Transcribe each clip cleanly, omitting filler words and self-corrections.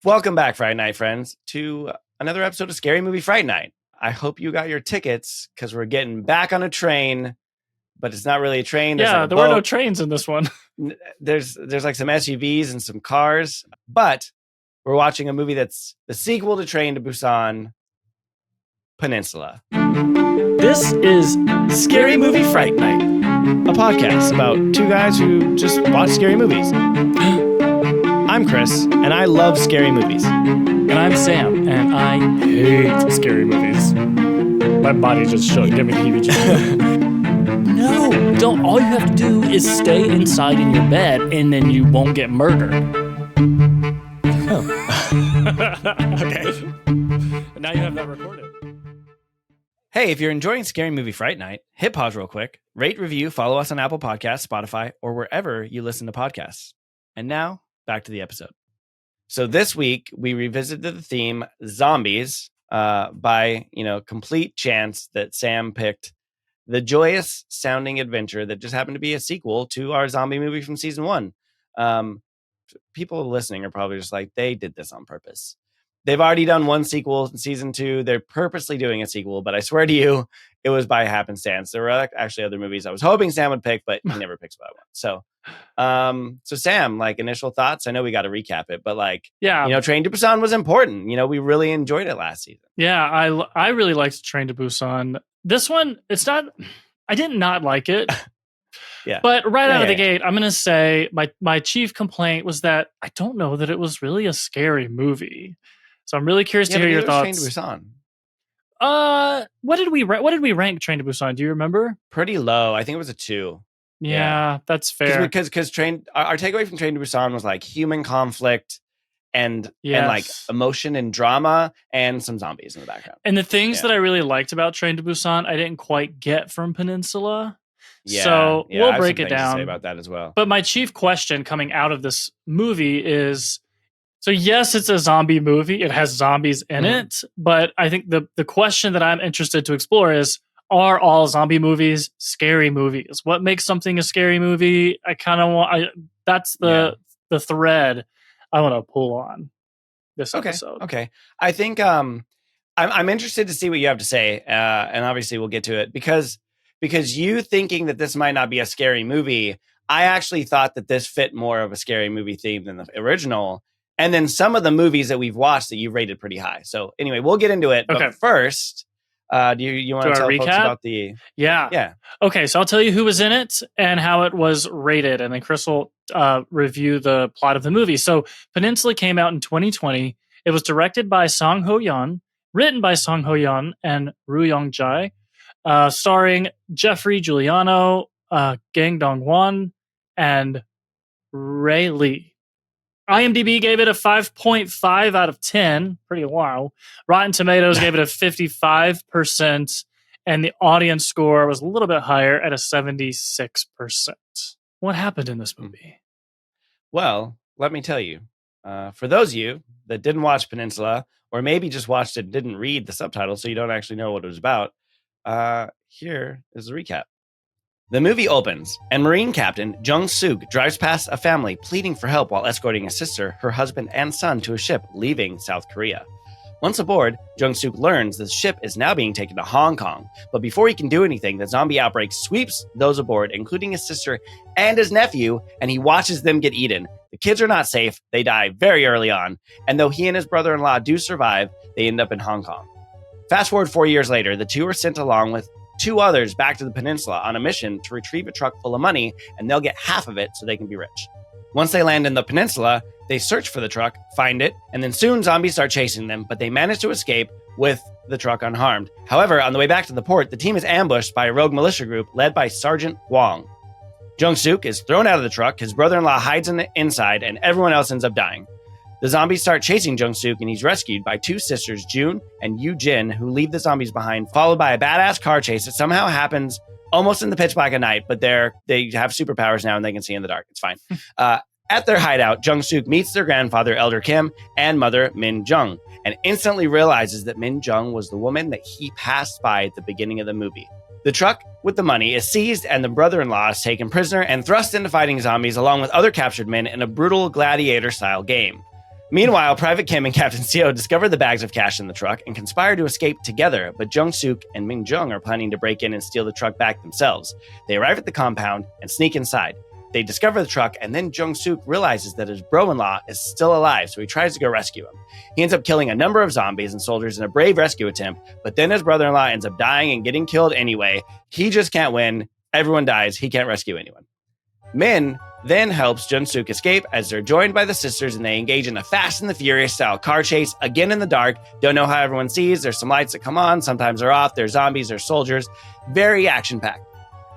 Welcome back, Fright Night friends, to another episode of Scary Movie Fright Night. I hope you got your tickets because we're getting back on a train, but it's not really a train. There's there were no trains in this one. There's like some SUVs and some cars, but we're watching a movie that's the sequel to Train to Busan, Peninsula. This is Scary Movie Fright Night, a podcast about two guys who just watch scary movies. I'm Chris, and I love scary movies. And I'm Sam, and I hate scary movies. My body just shook. Give me the heebie-jeebies. No, don't. All you have to do is stay inside in your bed, and then you won't get murdered. Oh. Okay. Now you have that recorded. Hey, if you're enjoying Scary Movie Fright Night, hit pause real quick, rate, review, follow us on Apple Podcasts, Spotify, or wherever you listen to podcasts. And now, back to the episode. So this week, we revisited the theme zombies by, complete chance that Sam picked the joyous sounding adventure that just happened to be a sequel to our zombie movie from season 1. People listening are probably just like, they did this on purpose. They've already done one sequel in season 2. They're purposely doing a sequel, but I swear to you, it was by happenstance. There were actually other movies I was hoping Sam would pick, but he never picks what I want. So Sam, initial thoughts. I know we got to recap it, but Train to Busan was important. We really enjoyed it last season. Yeah, I really liked Train to Busan. This one, it's not. I did not like it. Yeah, but out of the gate, I'm gonna say my chief complaint was that I don't know that it was really a scary movie. So I'm really curious to hear your thoughts. Train to Busan. What did we rank Train to Busan? Do you remember? Pretty low. I think it was a 2. Yeah, that's fair. Because our takeaway from Train to Busan was human conflict and emotion and drama and some zombies in the background. And the things that I really liked about Train to Busan, I didn't quite get from Peninsula. Yeah, so we'll break it down. To say about that as well. But my chief question coming out of this movie is, so yes, it's a zombie movie. It has zombies in it. But I think the question that I'm interested to explore is, are all zombie movies scary movies? What makes something a scary movie? I kind of want. That's the thread I want to pull on this episode. Okay. I think I'm interested to see what you have to say, and obviously we'll get to it because you thinking that this might not be a scary movie, I actually thought that this fit more of a scary movie theme than the original. And then some of the movies that we've watched that you rated pretty high. So anyway, we'll get into it. Okay. But first, do you want to tell folks about the... Yeah. Okay, so I'll tell you who was in it and how it was rated. And then Chris will review the plot of the movie. So Peninsula came out in 2020. It was directed by Song Ho-yeon, written by Song Ho-yeon and Roo Young-jae, starring Jeffrey Giuliano, Gang Dong-won, and Ray Lee. IMDb gave it a 5.5 out of 10. Pretty wow. Rotten Tomatoes gave it a 55%, and the audience score was a little bit higher at a 76%. What happened in this movie? Well, let me tell you. For those of you that didn't watch Peninsula, or maybe just watched it and didn't read the subtitles, so you don't actually know what it was about, here is the recap. The movie opens, and Marine Captain Jung-suk drives past a family pleading for help while escorting his sister, her husband, and son to a ship leaving South Korea. Once aboard, Jung-suk learns the ship is now being taken to Hong Kong, but before he can do anything, the zombie outbreak sweeps those aboard, including his sister and his nephew, and he watches them get eaten. The kids are not safe, they die very early on, and though he and his brother-in-law do survive, they end up in Hong Kong. Fast forward 4 years later, the two are sent along with 2 others back to the peninsula on a mission to retrieve a truck full of money, and they'll get half of it so they can be rich. Once they land in the peninsula, they search for the truck, find it, and then soon zombies start chasing them, but they manage to escape with the truck unharmed. However, on the way back to the port, the team is ambushed by a rogue militia group led by Sergeant Huang. Jung-suk is thrown out of the truck, his brother-in-law hides in the inside, and everyone else ends up dying. The zombies start chasing Jung-suk, and he's rescued by 2 sisters, June and Yoo-jin, who leave the zombies behind, followed by a badass car chase that somehow happens almost in the pitch black of night, but they have superpowers now and they can see in the dark. It's fine. At their hideout, Jung-suk meets their grandfather, Elder Kim, and mother, Min Jung, and instantly realizes that Min Jung was the woman that he passed by at the beginning of the movie. The truck with the money is seized, and the brother-in-law is taken prisoner and thrust into fighting zombies along with other captured men in a brutal gladiator-style game. Meanwhile, Private Kim and Captain Seo discover the bags of cash in the truck and conspire to escape together, but Jung Suk and Min Jung are planning to break in and steal the truck back themselves. They arrive at the compound and sneak inside. They discover the truck, and then Jung Suk realizes that his bro-in-law is still alive, so he tries to go rescue him. He ends up killing a number of zombies and soldiers in a brave rescue attempt, but then his brother-in-law ends up dying and getting killed anyway. He just can't win. Everyone dies. He can't rescue anyone. Min then helps Jung Suk escape as they're joined by the sisters, and they engage in a Fast and the Furious style car chase, again in the dark. Don't know how everyone sees. There's some lights that come on. Sometimes they're off. There's zombies. There's soldiers. Very action-packed.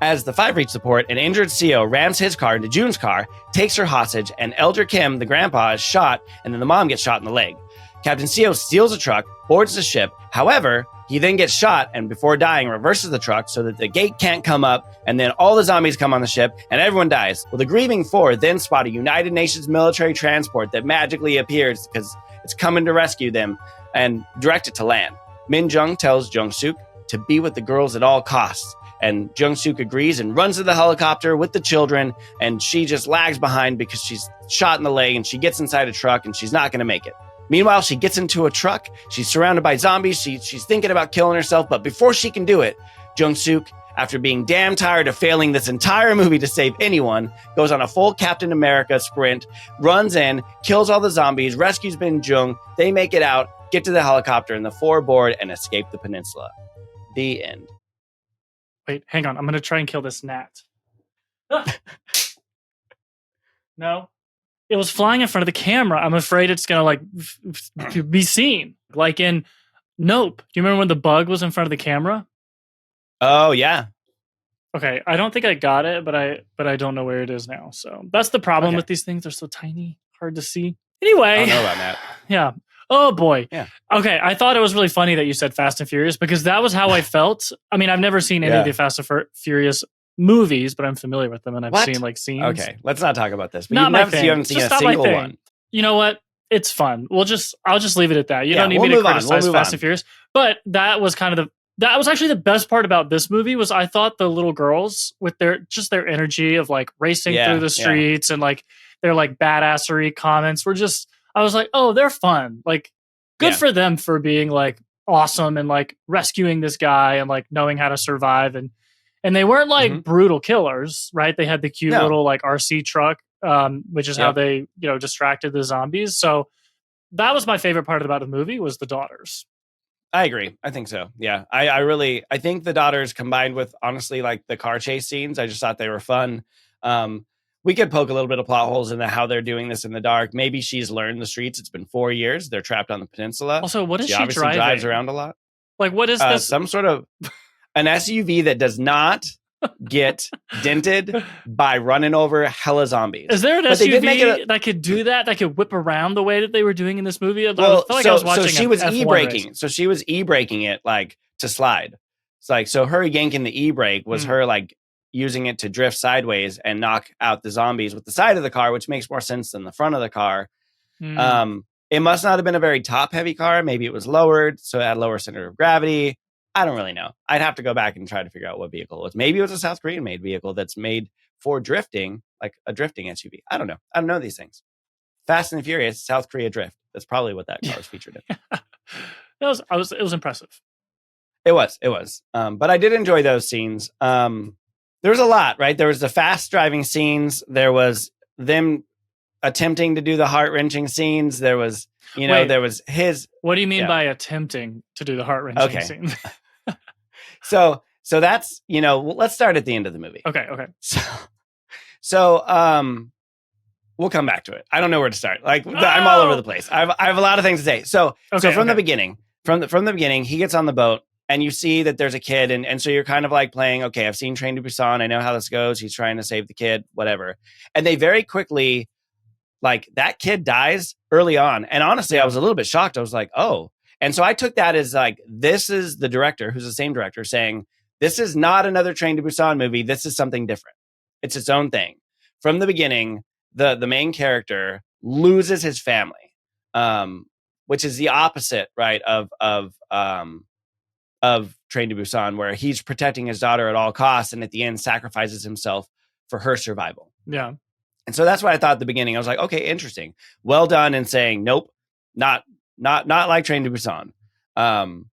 As the five reach the port, an injured Seo rams his car into Jun's car, takes her hostage, and Elder Kim, the grandpa, is shot, and then the mom gets shot in the leg. Captain Seo steals a truck, boards the ship. However, he then gets shot, and before dying, reverses the truck so that the gate can't come up, and then all the zombies come on the ship, and everyone dies. Well, the grieving four then spot a United Nations military transport that magically appears because it's coming to rescue them and direct it to land. Min Jung tells Jung Suk to be with the girls at all costs, and Jung Suk agrees and runs to the helicopter with the children, and she just lags behind because she's shot in the leg, and she gets inside a truck, and she's not going to make it. Meanwhile, she gets into a truck. She's surrounded by zombies. She's thinking about killing herself, but before she can do it, Jung Suk, after being damn tired of failing this entire movie to save anyone, goes on a full Captain America sprint, runs in, kills all the zombies, rescues Min Jung. They make it out, get to the helicopter, and the four board and escape the peninsula. The end. Wait, hang on. I'm going to try and kill this gnat. No. It was flying in front of the camera. I'm afraid it's going to be seen. Like in Nope. Do you remember when the bug was in front of the camera? Oh, yeah. Okay. I don't think I got it, but I don't know where it is now. So that's the problem with these things. They're so tiny, hard to see. Anyway. I don't know about that. Yeah. Oh, boy. Yeah. Okay. I thought it was really funny that you said Fast and Furious because that was how I felt. I mean, I've never seen any of the Fast and Furious movies, but I'm familiar with them and I've seen like scenes. Okay. Let's not talk about this. But not my thing. You haven't seen just a single one. You know what? It's fun. I'll just leave it at that. You don't need me to criticize Fast and Furious. But that was that was actually the best part about this movie was I thought the little girls with their energy of like racing through the streets and like their like badassery comments were just, I was like, oh, they're fun. Like good for them for being like awesome and like rescuing this guy and like knowing how to survive. And they weren't like brutal killers, right? They had the cute little like RC truck, which is how they, distracted the zombies. So that was my favorite part about the movie was the daughters. I agree. I think so. Yeah. I think the daughters combined with honestly like the car chase scenes, I just thought they were fun. We could poke a little bit of plot holes into how they're doing this in the dark. Maybe she's learned the streets. It's been 4 years. They're trapped on the peninsula. Also, what is she obviously driving? Drives around a lot. Like, what is this? Some sort of an SUV that does not get dented by running over hella zombies. Is there an SUV that could do that? That could whip around the way that they were doing in this movie? I felt like I was watching. So she was e-braking. So she was e-braking it like to slide. It's like so her yanking the e-brake was her like using it to drift sideways and knock out the zombies with the side of the car, which makes more sense than the front of the car. It must not have been a very top-heavy car. Maybe it was lowered, so it had lower center of gravity. I don't really know. I'd have to go back and try to figure out what vehicle it was. Maybe it was a South Korean-made vehicle that's made for drifting, like a drifting SUV. I don't know. I don't know these things. Fast and Furious, South Korea drift. That's probably what that car was featured in. It was impressive. It was. But I did enjoy those scenes. There was a lot, right? There was the fast driving scenes. There was them attempting to do the heart-wrenching scenes. There was, there was his... What do you mean by attempting to do the heart-wrenching scenes? So that's, let's start at the end of the movie. Okay. So we'll come back to it. I don't know where to start. Like I'm all over the place. I have a lot of things to say. So from the beginning, from the beginning, he gets on the boat and you see that there's a kid. And so you're kind of like playing, okay, I've seen Train to Busan. I know how this goes. He's trying to save the kid, whatever. And they very quickly, like that kid dies early on. And honestly, I was a little bit shocked. I was like, oh. And so I took that as like, this is the director, who's the same director, saying, this is not another Train to Busan movie. This is something different. It's its own thing. From the beginning, the main character loses his family, which is the opposite, right, of Train to Busan, where he's protecting his daughter at all costs and at the end sacrifices himself for her survival. Yeah. And so that's what I thought at the beginning. I was like, okay, interesting. Well done in saying, nope, not like Train to Busan. On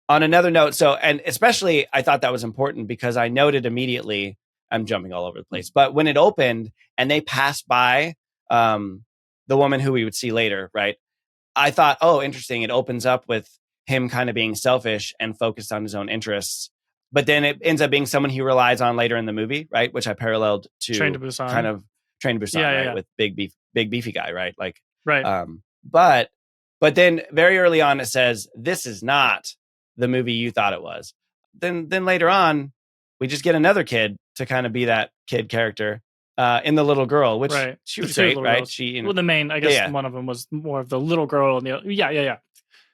another note, so, and especially I thought that was important because I noted immediately, I'm jumping all over the place, but when it opened and they passed by the woman who we would see later, right? I thought, oh, interesting. It opens up with him kind of being selfish and focused on his own interests. But then it ends up being someone he relies on later in the movie, right? Which I paralleled to Train to Busan. kind of Train to Busan, Yeah, yeah, right? yeah. With big beefy guy, right? Like, Right. But then very early on it says, this is not the movie you thought it was. Then later on, we just get another kid to kind of be that kid character in the little girl, which Right. she The was two great, little right? girls. She, Well, the main, I guess yeah. one of them was more of the little girl, and the other, yeah.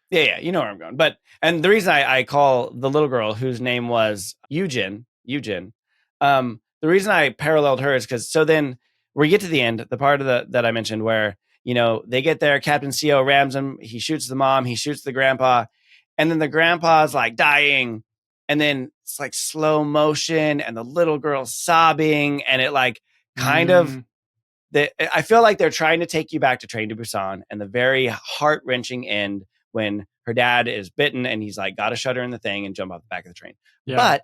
Yeah, you know where I'm going. But and the reason I call the little girl whose name was Eugen, the reason I paralleled her is because so then we get to the end, the part of that I mentioned where, you know, they get there, Captain CO rams him, he shoots the mom, he shoots the grandpa, and then the grandpa's like dying, and then it's like slow motion and the little girl's sobbing, and it like kind of I feel like they're trying to take you back to Train to Busan and the very heart-wrenching end when her dad is bitten and he's like, got to shut her in the thing and jump off the back of the train. Yeah.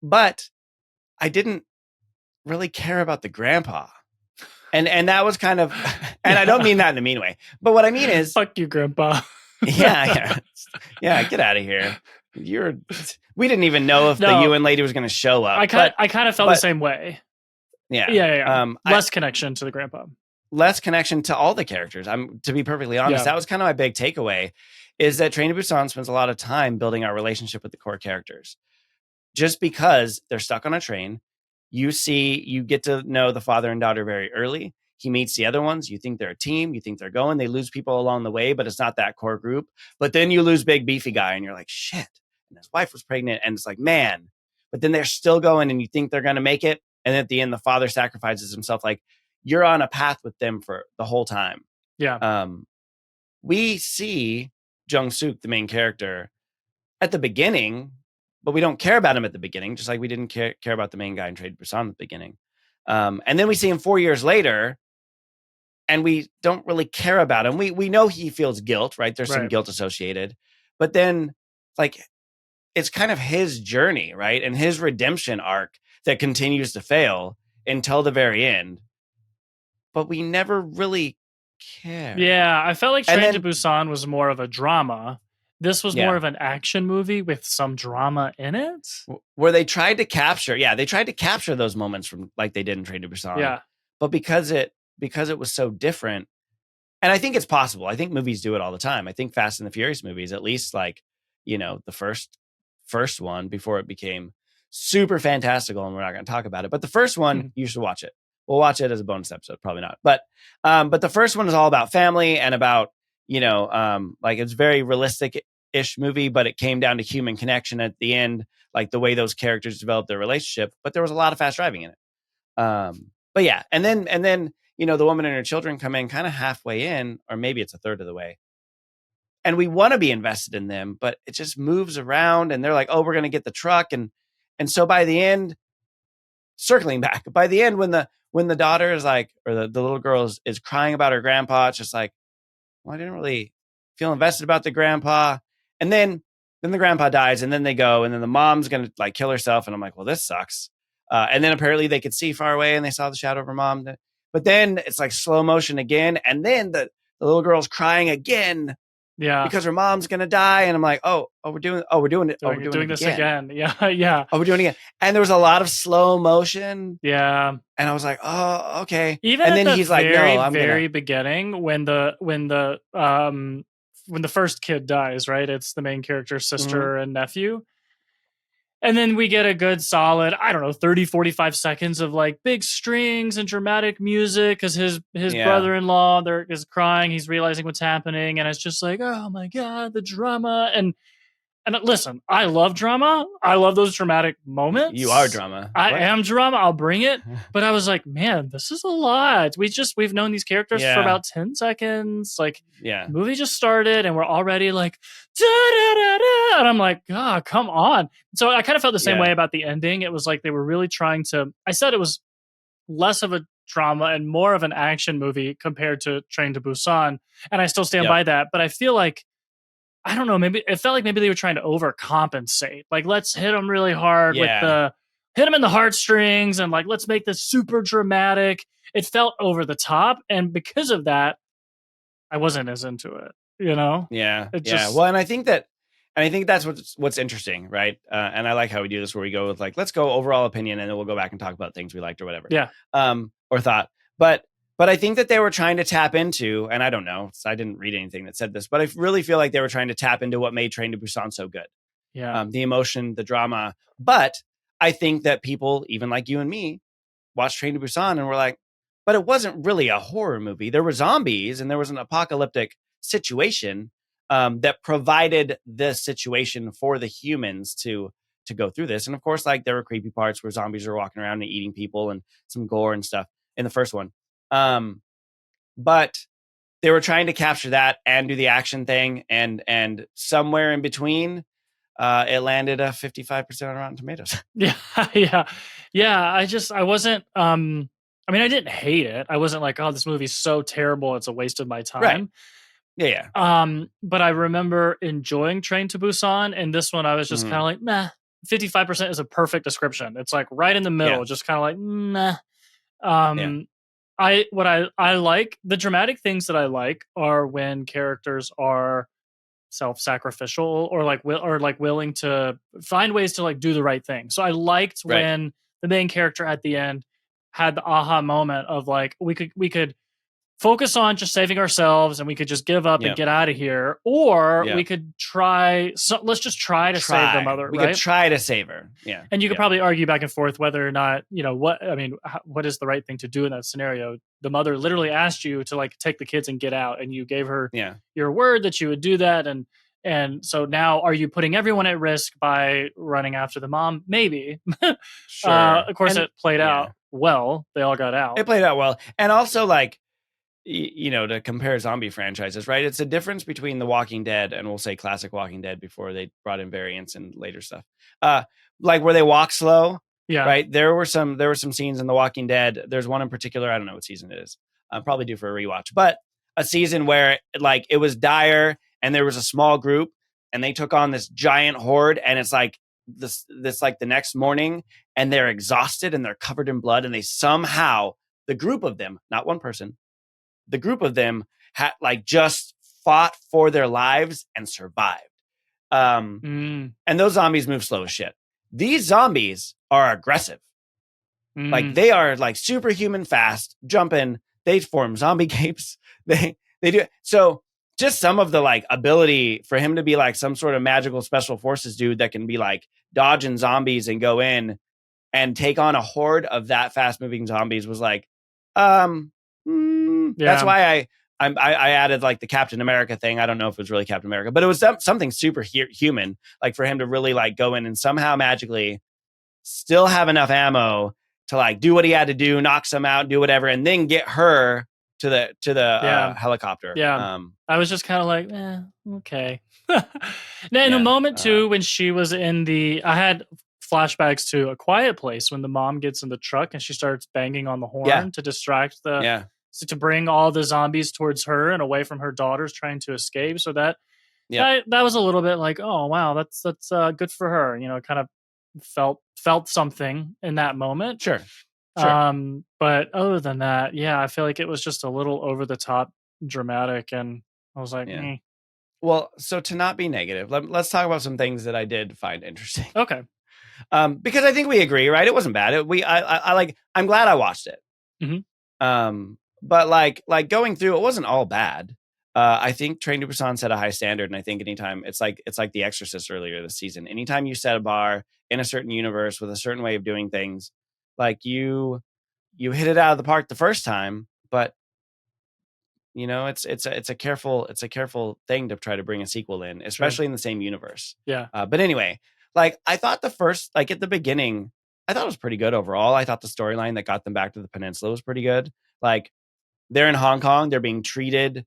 But I didn't really care about the grandpa. And that was kind of, and I don't mean that in a mean way, but what I mean is, fuck you, grandpa. yeah, get out of here. We didn't even know if the UN lady was going to show up. I kind of felt the same way. Yeah. Less connection to the grandpa. Less connection to all the characters. To be perfectly honest, that was kind of my big takeaway, is that Train to Busan spends a lot of time building our relationship with the core characters. Just because they're stuck on a train, you get to know the father and daughter very early. He meets the other ones. You think they're a team. You think they're going. They lose people along the way, but it's not that core group. But then you lose big beefy guy and you're like, shit. And his wife was pregnant and it's like, man. But then they're still going and you think they're going to make it. And at the end, the father sacrifices himself. Like, you're on a path with them for the whole time. Yeah. We see Jung Suk, the main character, at the beginning, but we don't care about him at the beginning, just like we didn't care about the main guy in Train to Busan at the beginning. And then we see him 4 years later, and we don't really care about him. We know he feels guilt, right? There's some guilt associated. But then, like, it's kind of his journey, right? And his redemption arc that continues to fail until the very end. But we never really care. Yeah, I felt like Train to Busan was more of a drama. This was more of an action movie with some drama in it. Where they tried to capture, those moments from like they did in Train to Busan. Yeah. But because it was so different, and I think it's possible. I think movies do it all the time. I think Fast and the Furious movies, at least like, you know, the first one before it became super fantastical, and we're not going to talk about it. But the first one, you should watch it. We'll watch it as a bonus episode, probably not. But the first one is all about family and about, you know, like it's very realistic-ish movie, but it came down to human connection at the end, like the way those characters developed their relationship. But there was a lot of fast driving in it. But yeah, and then you know, the woman and her children come in kind of halfway in, or maybe it's a third of the way. And we want to be invested in them, but it just moves around and they're like, oh, we're going to get the truck. And so by the end, circling back, by the end, when the daughter is like, or the little girl is crying about her grandpa, it's just like, well, I didn't really feel invested about the grandpa. And then the grandpa dies and then they go, and then the mom's going to like kill herself. And I'm like, well, this sucks. And then apparently they could see far away and they saw the shadow of her mom. But then it's like slow motion again. And then the little girl's crying again. Yeah. Because her mom's going to die. And I'm like, we're doing this again. Yeah. Oh, we're doing it again. And there was a lot of slow motion. Yeah. And I was like, oh, okay. Even and then he's like, no, I'm very beginning when the first kid dies, right? It's the main character's sister and nephew. And then we get a good solid, I don't know, 30, 45 seconds of like big strings and dramatic music because his brother-in-law is crying. He's realizing what's happening. And it's just like, oh my God, the drama. And listen, I love drama. I love those dramatic moments. You are drama. I am drama. I'll bring it. But I was like, man, this is a lot. We've known these characters for about 10 seconds. Like, the movie just started and we're already like, da-da-da-da. And I'm like, God, come on. So I kind of felt the same way about the ending. It was like they were really trying to, I said it was less of a drama and more of an action movie compared to Train to Busan. And I still stand Yep. by that. But I feel like, I don't know, maybe it felt like maybe they were trying to overcompensate. Like, let's hit them really hard with hit them in the heartstrings and like, let's make this super dramatic. It felt over the top. And because of that, I wasn't as into it, you know? Yeah. It Yeah. just, Well, and I think that's what's interesting, right? And I like how we do this, where we go with like, let's go overall opinion, and then we'll go back and talk about things we liked or whatever. Yeah. Or thought. But I think that they were trying to tap into, and I don't know, I didn't read anything that said this, but I really feel like they were trying to tap into what made Train to Busan so good. Yeah. The emotion, the drama. But I think that people, even like you and me, watched Train to Busan and were like, but it wasn't really a horror movie. There were zombies and there was an apocalyptic situation that provided this situation for the humans to go through this. And of course, like, there were creepy parts where zombies are walking around and eating people and some gore and stuff in the first one. But they were trying to capture that and do the action thing, and somewhere in between, it landed a 55% on Rotten Tomatoes. Yeah. I wasn't, I mean, I didn't hate it. I wasn't like, oh, this movie's so terrible, it's a waste of my time. Right. Yeah. But I remember enjoying Train to Busan, and this one I was just kind of like, meh. 55% is a perfect description. It's like right in the middle, just kind of like, meh. I like the dramatic things that I like are when characters are self-sacrificial or willing to find ways to like do the right thing. So I liked when the main character at the end had the aha moment of like, we could focus on just saving ourselves and we could just give up and get out of here, or we could try. So let's just try to save the mother. We could try to save her. Yeah. And you could probably argue back and forth whether or not, what is the right thing to do in that scenario? The mother literally asked you to like take the kids and get out, and you gave her your word that you would do that. And so now, are you putting everyone at risk by running after the mom? Maybe. Sure. Of course, it played out well. They all got out. It played out well. And also, like, to compare zombie franchises, right? It's a difference between The Walking Dead and, we'll say, classic Walking Dead before they brought in variants and later stuff. Like where they walk slow. Yeah. Right. There were some scenes in The Walking Dead. There's one in particular. I don't know what season it is. I'm probably due for a rewatch, but a season where like it was dire and there was a small group and they took on this giant horde, and it's like this like the next morning, and they're exhausted and they're covered in blood, and they somehow, the group of them, not one person, the group of them had like just fought for their lives and survived. And those zombies move slow as shit. These zombies are aggressive. Like, they are like superhuman fast, jumping. They form zombie capes. They do. So just some of the like ability for him to be like some sort of magical special forces dude that can be like dodging zombies and go in and take on a horde of that fast moving zombies was like, that's why I added like the Captain America thing. I don't know if it was really Captain America, but it was something super human, like for him to really like go in and somehow magically still have enough ammo to like do what he had to do, knock some out, do whatever, and then get her to the helicopter. Yeah. I was just kind of like, okay. Now, in the moment too, when she was I had flashbacks to A Quiet Place when the mom gets in the truck and she starts banging on the horn to distract to bring all the zombies towards her and away from her daughters trying to escape. So that was a little bit like, oh wow, that's good for her. Kind of felt something in that moment. Sure. But other than that, I feel like it was just a little over the top dramatic, and I was like, Well, so to not be negative, let's talk about some things that I did find interesting. Okay. Because I think we agree, right? It wasn't bad. I'm glad I watched it. Mm-hmm. But like going through, it wasn't all bad. I think Train to Busan set a high standard, and I think anytime it's like The Exorcist earlier this season. Anytime you set a bar in a certain universe with a certain way of doing things, like you hit it out of the park the first time, but it's a careful thing to try to bring a sequel in, especially in the same universe. Yeah. But anyway, like I thought the first, like at the beginning, I thought it was pretty good overall. I thought the storyline that got them back to the peninsula was pretty good. Like, they're in Hong Kong, they're being treated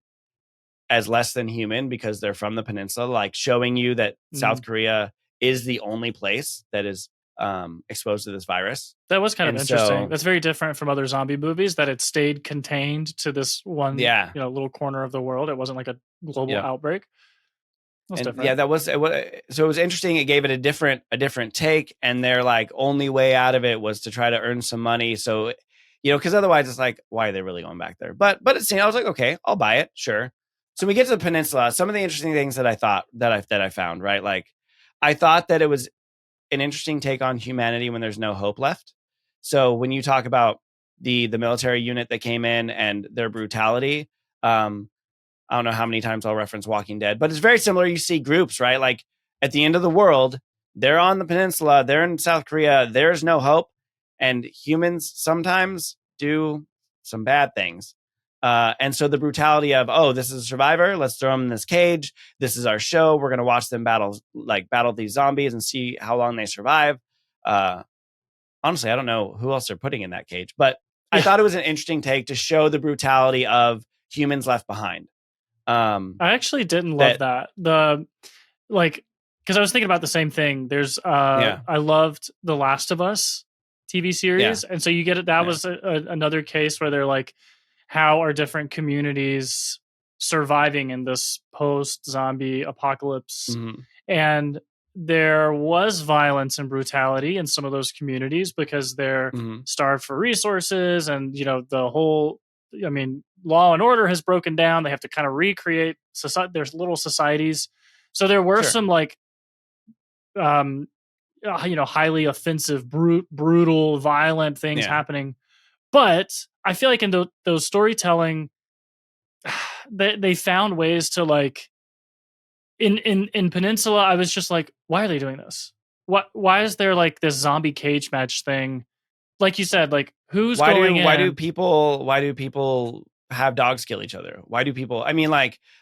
as less than human because they're from the peninsula, like showing you that South Korea is the only place that is exposed to this virus. That was kind of And interesting. so- That's very different from other zombie movies, that it stayed contained to this one Yeah. little corner of the world. It wasn't like a global Yeah. outbreak. That's And different. yeah, that was so it was interesting. It gave it a different take, and their like only way out of it was to try to earn some money. So, because otherwise it's like, why are they really going back there? But it's, I was like, okay, I'll buy it, sure. So we get to the peninsula. Some of the interesting things that I found, right? Like, I thought that it was an interesting take on humanity when there's no hope left. So when you talk about the military unit that came in and their brutality, I don't know how many times I'll reference Walking Dead, but it's very similar. You see groups, right? Like at the end of the world, they're on the peninsula, they're in South Korea, there's no hope. And humans sometimes do some bad things. And so the brutality of, oh, this is a survivor, let's throw them in this cage. This is our show. We're going to watch them battle these zombies and see how long they survive. Honestly, I don't know who else they're putting in that cage, but I thought it was an interesting take to show the brutality of humans left behind. I actually didn't love that. Because I was thinking about the same thing. There's I loved The Last of Us TV series, and so you get it. That was another case where they're like, how are different communities surviving in this post-zombie apocalypse? Mm-hmm. And there was violence and brutality in some of those communities because they're starved for resources, and the whole, law and order has broken down. They have to kind of recreate society. There's little societies. So there were some highly offensive, brutal, violent things happening. But I feel like in those storytelling, they found ways to like, in Peninsula, I was just like, why are they doing this? Why is there like this zombie cage match thing? Like you said, like why do people have dogs kill each other? Why do people,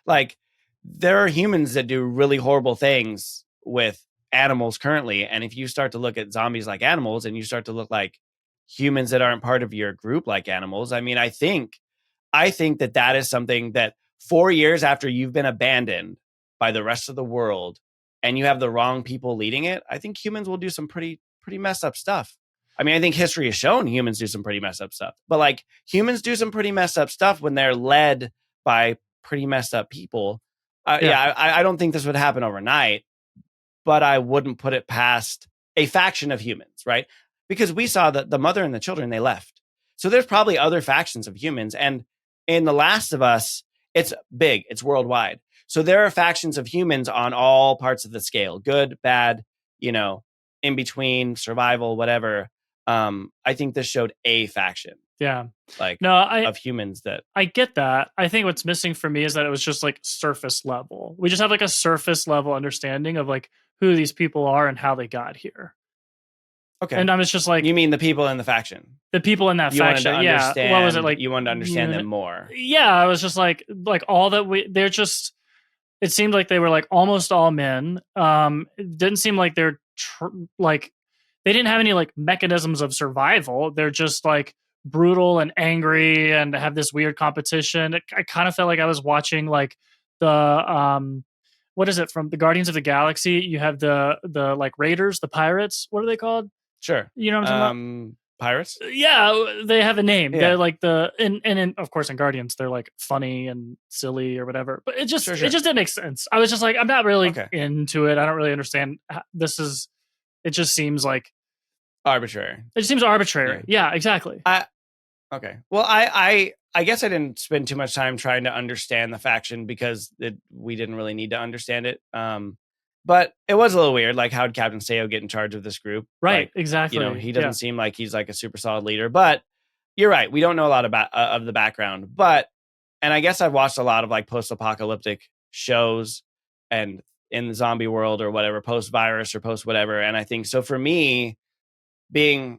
like there are humans that do really horrible things with animals currently. And if you start to look at zombies like animals and you start to look like humans that aren't part of your group like animals, I think that is something that 4 years after you've been abandoned by the rest of the world and you have the wrong people leading it, I think humans will do some pretty messed up stuff. I think history has shown humans do some pretty messed up stuff, but like humans do some pretty messed up stuff when they're led by pretty messed up people. I don't think this would happen overnight, but I wouldn't put it past a faction of humans, right? Because we saw that the mother and the children, they left. So there's probably other factions of humans. And in The Last of Us, it's big, it's worldwide. So there are factions of humans on all parts of the scale, good, bad, in between, survival, whatever. I think this showed a faction. Yeah. Of humans that. I get that. I think what's missing for me is that it was just like surface level. We just have like a surface level understanding of like who these people are and how they got here. Okay. And I was just like, you mean the people in the faction? The people in that faction. Yeah. What was it like? You wanted to understand them more. Yeah. I was just like all that they're just, it seemed like they were like almost all men. It didn't seem like they're they didn't have any like mechanisms of survival. They're just like brutal and angry and have this weird competition. I kind of felt like I was watching like the what is it from the Guardians of the Galaxy? You have the like raiders, the pirates. What are they called? Sure. You know what I'm talking about? Pirates? Yeah, they have a name. Yeah. They're like and of course in Guardians they're like funny and silly or whatever. But it just it just didn't make sense. I was just like, I'm not really into it. I don't really understand. It just seems like arbitrary. It just seems arbitrary. Yeah, exactly. Okay. Well, I guess I didn't spend too much time trying to understand the faction because we didn't really need to understand it. But it was a little weird. Like, how did Captain Seo get in charge of this group? Right. Like, exactly. He doesn't seem like he's like a super solid leader. But you're right. We don't know a lot about of the background. And I guess I've watched a lot of like post-apocalyptic shows and in the zombie world or whatever, post-virus or post-whatever. And I think so for me, being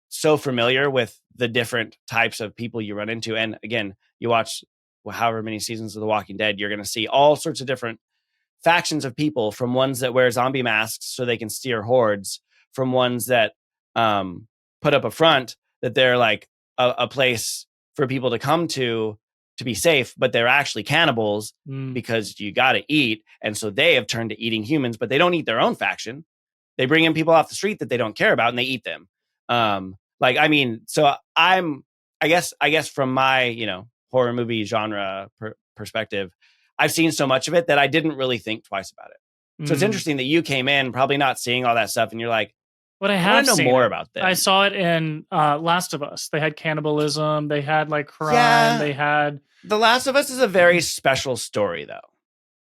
so familiar with the different types of people you run into. And again, you watch however many seasons of The Walking Dead, you're going to see all sorts of different factions of people, from ones that wear zombie masks so they can steer hordes, from ones that put up a front that they're like a place for people to come to be safe, but they're actually cannibals because you got to eat. And so they have turned to eating humans, but they don't eat their own faction. They bring in people off the street that they don't care about and they eat them. So I guess from my, horror movie genre perspective, I've seen so much of it that I didn't really think twice about it. So it's interesting that you came in probably not seeing all that stuff and you're like, but I want have to know seen more it. about them. I saw it in Last of Us. They had cannibalism. They had like crime. They had The Last of Us is a very special story, though.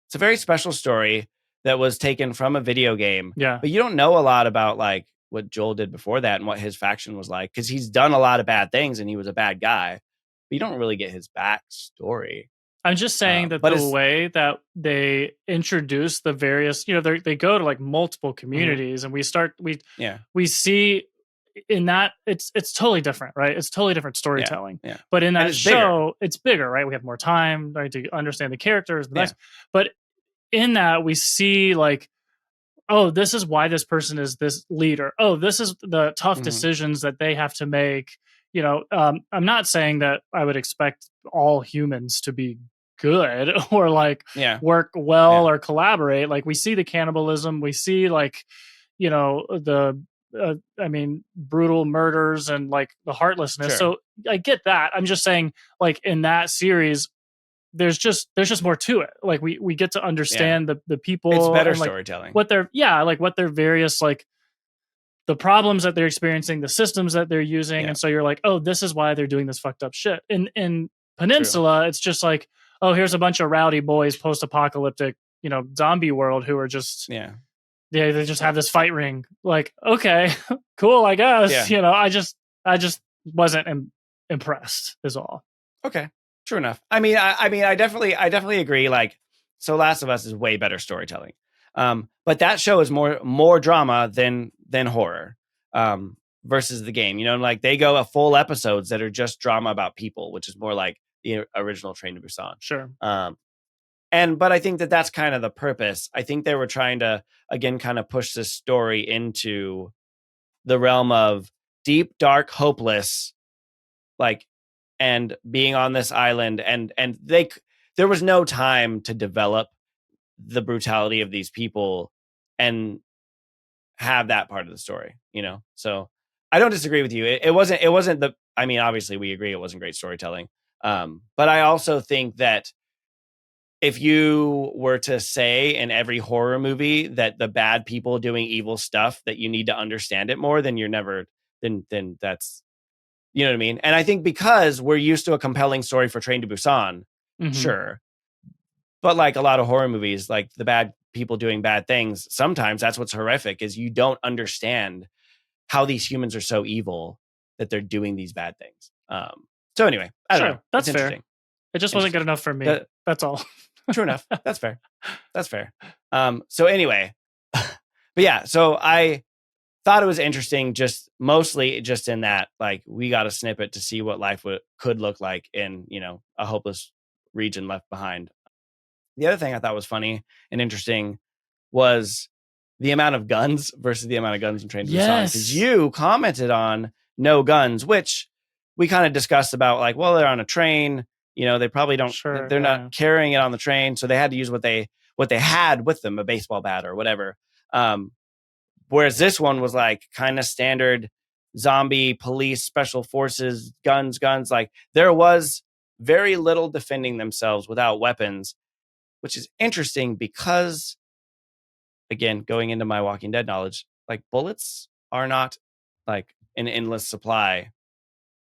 It's a very special story that was taken from a video game. Yeah. But you don't know a lot about like what Joel did before that and what his faction was like, because he's done a lot of bad things and he was a bad guy. But you don't really get his backstory. I'm just saying that the way that they introduce the various, they go to like multiple communities, and we see in that it's totally different, right? It's totally different storytelling. Yeah. But in that show, it's bigger, right? We have more time, right, to understand the characters. But in that, we see like, oh, this is why this person is this leader. Oh, this is the tough decisions that they have to make. I'm not saying that I would expect all humans to be good or like work well or collaborate. Like we see the cannibalism, we see like, the brutal murders and like the heartlessness. So I get that. I'm just saying, like in that series, there's just more to it. Like we get to understand the people. It's better and, like, storytelling. what their various like the problems that they're experiencing, the systems that they're using. And so you're like, oh, this is why they're doing this fucked up shit. In Peninsula, it's just like, oh, here's a bunch of rowdy boys, post-apocalyptic, zombie world who are just, they just have this fight ring. Like, okay, cool, I guess. I just wasn't impressed is all. Okay, true enough. I definitely agree. Like, so Last of Us is way better storytelling. But that show is more drama than horror, versus the game. Like they go a full episodes that are just drama about people, which is more like the original Train to Busan. Sure. But I think that that's kind of the purpose. I think they were trying to, again, kind of push this story into the realm of deep, dark, hopeless, like, and being on this island. And there was no time to develop the brutality of these people and have that part of the story, So I don't disagree with you. It wasn't obviously we agree it wasn't great storytelling. But I also think that if you were to say in every horror movie that the bad people doing evil stuff, that you need to understand it more, then then that's, you know what I mean? And I think because we're used to a compelling story for Train to Busan, sure. But like a lot of horror movies, like the bad people doing bad things, sometimes that's what's horrific, is you don't understand how these humans are so evil that they're doing these bad things. So anyway, I don't know. That's fair. It just wasn't good enough for me. That's all. True enough. That's fair. So anyway, but yeah, so I thought it was interesting, mostly just in that, like, we got a snippet to see what life could look like in, a hopeless region left behind. The other thing I thought was funny and interesting was the amount of guns versus the amount of guns in Train to Busan. Because you commented on no guns, which we kind of discussed about, like, well, they're on a train, they probably don't, they're not carrying it on the train. So they had to use what they had with them, a baseball bat or whatever. Whereas this one was like kind of standard zombie police, special forces, guns. Like there was very little defending themselves without weapons, which is interesting because, again, going into my Walking Dead knowledge, like bullets are not like an endless supply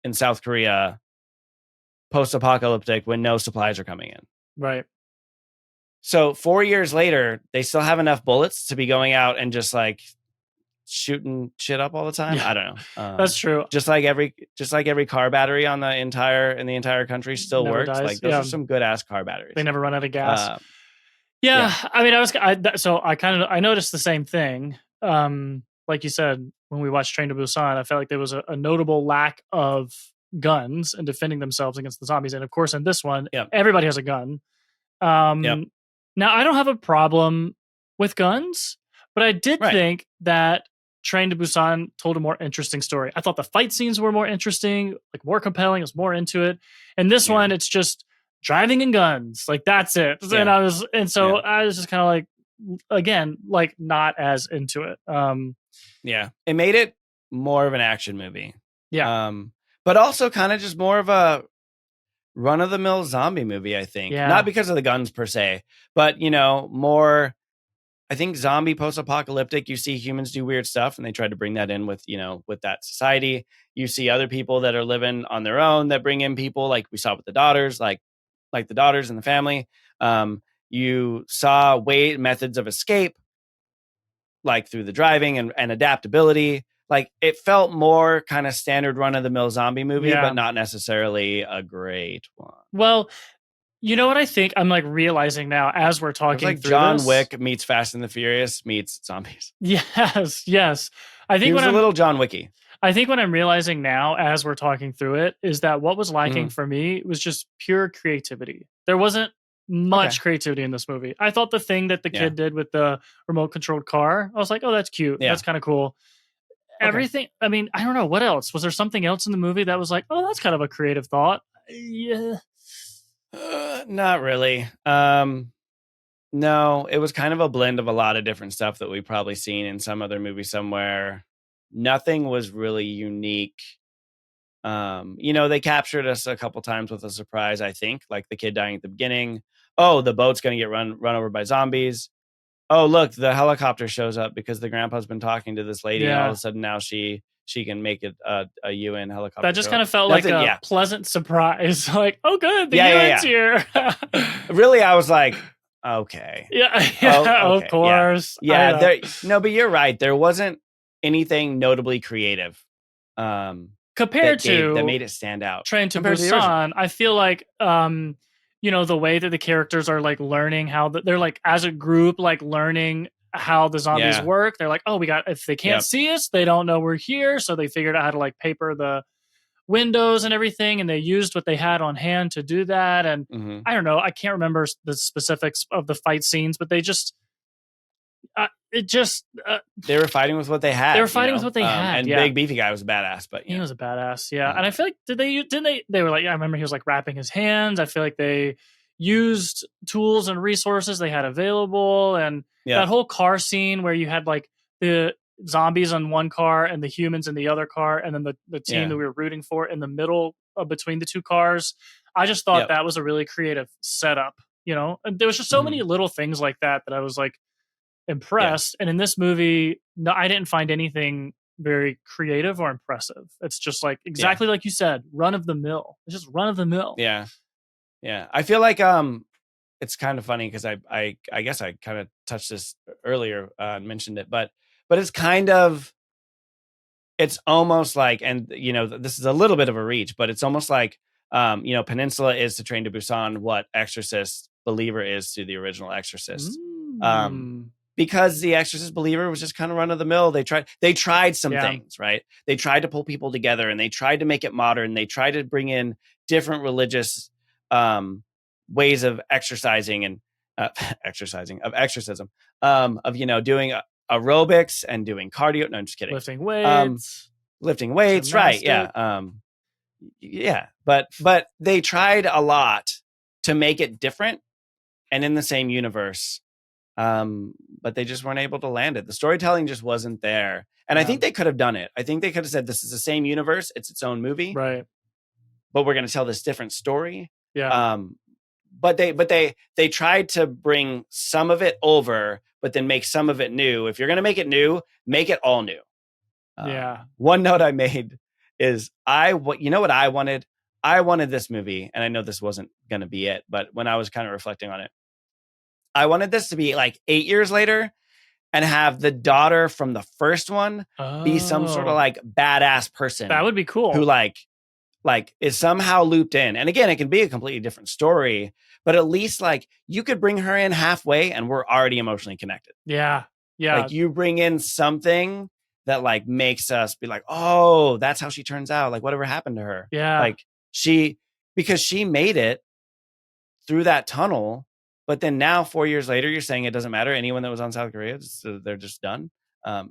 in South Korea, post-apocalyptic, when no supplies are coming in. Right. So 4 years later, they still have enough bullets to be going out and just like shooting shit up all the time. I don't know. That's true. Just like every car battery in the entire country still never works. Dies. Like those are some good ass car batteries. They never run out of gas. I noticed the same thing. Like you said, when we watched Train to Busan, I felt like there was a notable lack of guns and defending themselves against the zombies. And of course, in this one, everybody has a gun. Now, I don't have a problem with guns, but I did think that Train to Busan told a more interesting story. I thought the fight scenes were more interesting, like more compelling. I was more into it. And this one, it's just driving and guns. Like that's it. And I was just kind of like, again, like not as into it. Yeah, it made it more of an action movie. Yeah. But also kind of just more of a run of the mill zombie movie, I think. Yeah. Not because of the guns per se, but more. I think zombie post-apocalyptic, you see humans do weird stuff, and they tried to bring that in with with that society. You see other people that are living on their own that bring in people, like we saw with the daughters, like the daughters and the family. You saw methods of escape, like through the driving and adaptability. Like it felt more kind of standard run of the mill zombie movie, Yeah. but not necessarily a great one. Well, you know what I think? I'm like realizing now as we're It was talking like through John this. Wick meets Fast and the Furious meets zombies. Yes. I think He was a little John Wicky. I think what I'm realizing now as we're talking through it is that what was lacking Mhm. for me was just pure creativity. There wasn't much creativity in this movie. I thought the thing that the Yeah. kid did with the remote controlled car, I was like, oh, that's cute. Yeah. That's kind of cool. Okay. Everything, I mean, I don't know. What else? Was there something else in the movie that was like, oh, that's kind of a creative thought? Yeah. Not really. No, it was kind of a blend of a lot of different stuff that we've probably seen in some other movie somewhere. Nothing was really unique. They captured us a couple times with a surprise, I think, like the kid dying at the beginning. Oh, the boat's going to get run over by zombies. Oh, look, the helicopter shows up because the grandpa's been talking to this lady, and all of a sudden now she can make it a UN helicopter. That just kind of felt like a pleasant surprise. Like, oh, good, the UN's here. Really, I was like, okay. Yeah, of course. Yeah, but you're right. There wasn't anything notably creative. Compared that made it stand out. Train to Busan, I feel like the way that the characters are like learning how they're like as a group like learning how the zombies work. They're like, oh, if they can't see us, they don't know we're here, so they figured out how to like paper the windows and everything, and they used what they had on hand to do that. And I don't know, I can't remember the specifics of the fight scenes, but they just they were fighting with what they had. They were fighting with what they had. And Big Beefy Guy was a badass, but he was a badass. Yeah. And I feel like they were like, I remember he was like wrapping his hands. I feel like they used tools and resources they had available. And that whole car scene where you had like the zombies on one car and the humans in the other car, and then the team that we were rooting for in the middle between the two cars. I just thought that was a really creative setup, and there was just so many little things like that I was like impressed. And in this movie, no, I didn't find anything very creative or impressive. It's just like exactly like you said, run of the mill. It's just run of the mill. Yeah. I feel like it's kind of funny because I guess I kind of touched this earlier and mentioned it, but it's kind of, it's almost like, and this is a little bit of a reach, but it's almost like Peninsula is to Train to Busan what Exorcist Believer is to the original Exorcist. Because the Exorcist Believer was just kind of run of the mill. They tried some things, right? They tried to pull people together, and they tried to make it modern. They tried to bring in different religious ways of exercising and exercism, of doing aerobics and doing cardio. No, I'm just kidding. Lifting weights, right? Yeah. But they tried a lot to make it different and in the same universe. But they just weren't able to land it. The storytelling just wasn't there. And I think they could have done it. I think they could have said, this is the same universe. It's its own movie. Right. But we're going to tell this different story. Yeah. But they tried to bring some of it over, but then make some of it new. If you're going to make it new, make it all new. One note I made is you know what I wanted? I wanted this movie, and I know this wasn't going to be it, but when I was kind of reflecting on it, I wanted this to be like 8 years later and have the daughter from the first one be some sort of like badass person. That would be cool. Who like is somehow looped in. And again, it can be a completely different story, but at least like you could bring her in halfway and we're already emotionally connected. Yeah. Like you bring in something that like makes us be like, oh, that's how she turns out. Like whatever happened to her. Yeah. Like because she made it through that tunnel. But then now 4 years later, you're saying it doesn't matter. Anyone that was on South Korea, they're just done.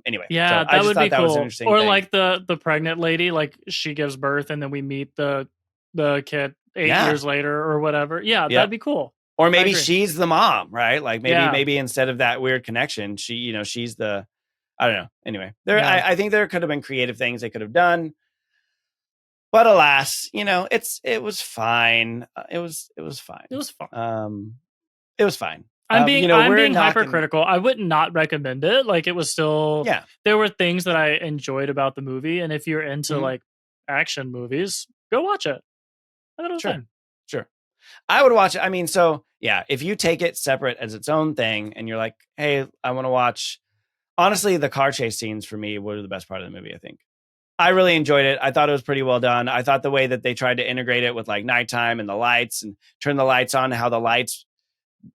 Anyway. Yeah, so that would be cool. Was an interesting or thing. like the pregnant lady, like she gives birth and then we meet the kid 8 years later or whatever. Yeah, that'd be cool. Or maybe agree. she's the mom, right? Like Yeah. maybe instead of that weird connection, she's the, I don't know. Anyway, Yeah. I think there could have been creative things they could have done, but alas, it was fine. It was fine. It was fun. It was fine. I'm we're being knocking. hypercritical. I would not recommend it. Like, it was still, Yeah. there were things that I enjoyed about the movie, and if you're into Mhm. like action movies, go watch it. I thought it was fine. Sure. I would watch it. I mean, so yeah, if you take it separate as its own thing and you're like, hey, I want to watch, honestly, the car chase scenes for me were the best part of the movie, I think. I really enjoyed it. I thought it was pretty well done. I thought the way that they tried to integrate it with like nighttime and the lights and turn the lights on, how the lights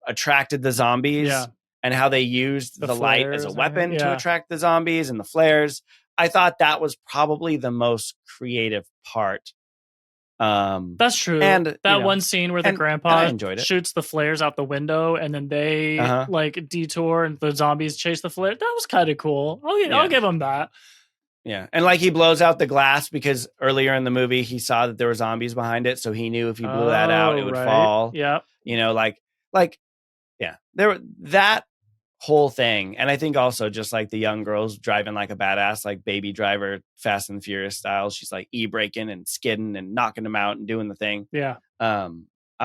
attracted the zombies Yeah. and how they used the light as a flares, weapon to yeah. attract the zombies and the flares. I thought that was probably the most creative part. That's true. And that one scene where the and I grandpa enjoyed it. shoots the flares out the window and then they like detour and the zombies chase the flare. That was kind of cool. I'll give him that. Yeah. And like he blows out the glass because earlier in the movie he saw that there were zombies behind it. So he knew if he blew that out, it would fall. Yeah. Yeah. That whole thing. And I think also just like the young girls driving like a badass, like Baby Driver, Fast and Furious style. She's like e-braking and skidding and knocking them out and doing the thing. Yeah. I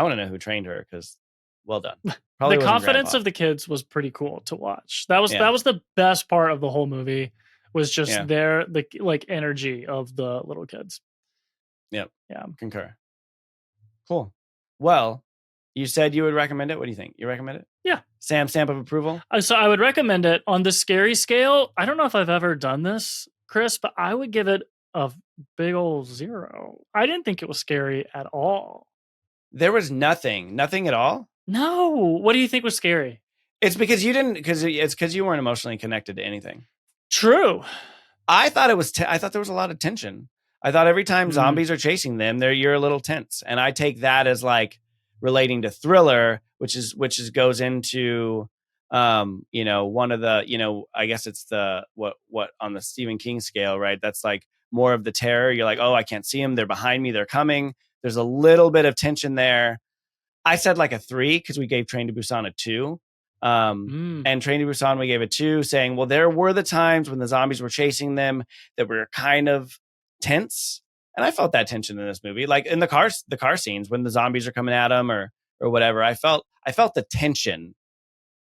want to know who trained her because well done. The confidence of the kids was pretty cool to watch. That was the best part of the whole movie, was just the like energy of the little kids. Yep. Yeah. Concur. Cool. Well, you said you would recommend it. What do you think? You recommend it? Yeah. Sam, stamp of approval? So I would recommend it. On the scary scale, I don't know if I've ever done this, Chris, but I would give it a big old 0. I didn't think it was scary at all. There was nothing at all? No. What do you think was scary? It's because you weren't emotionally connected to anything. True. I thought I thought there was a lot of tension. I thought every time zombies are chasing them, you're a little tense. And I take that as like relating to thriller, which goes into one of the, I guess it's the what on the Stephen King scale, right? That's like more of the terror. You're like, oh, I can't see them, they're behind me, they're coming. There's a little bit of tension there. I said like a 3 because we gave Train to Busan a 2. And Train to Busan we gave a 2, saying, well, there were the times when the zombies were chasing them that were kind of tense. And I felt that tension in this movie, like in the car scenes when the zombies are coming at them or whatever. I felt the tension.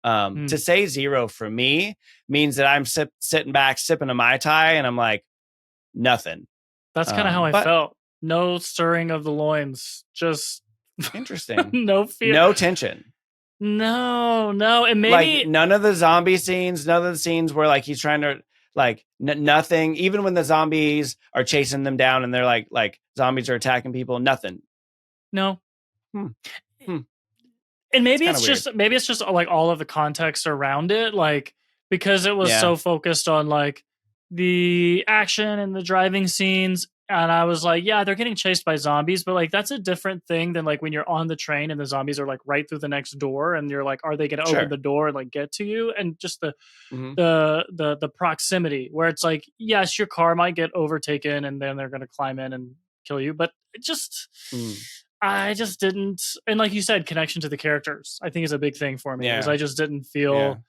To say 0 for me means that I'm sitting back sipping a Mai Tai and I'm like, nothing. That's kind of how I felt. No stirring of the loins. Just interesting. No fear. No tension. No. And maybe like none of the zombie scenes, none of the scenes where like he's trying to like nothing, even when the zombies are chasing them down and they're like zombies are attacking people, nothing. No. And maybe it's just like all of the context around it, like because it was so focused on like the action and the driving scenes. And I was like, yeah, they're getting chased by zombies, but like that's a different thing than like when you're on the train and the zombies are like right through the next door and you're like, are they going to open the door and like get to you? And just the proximity where it's like, yes, your car might get overtaken and then they're going to climb in and kill you, but it just I just didn't, and like you said, connection to the characters I think is a big thing for me, because I just didn't feel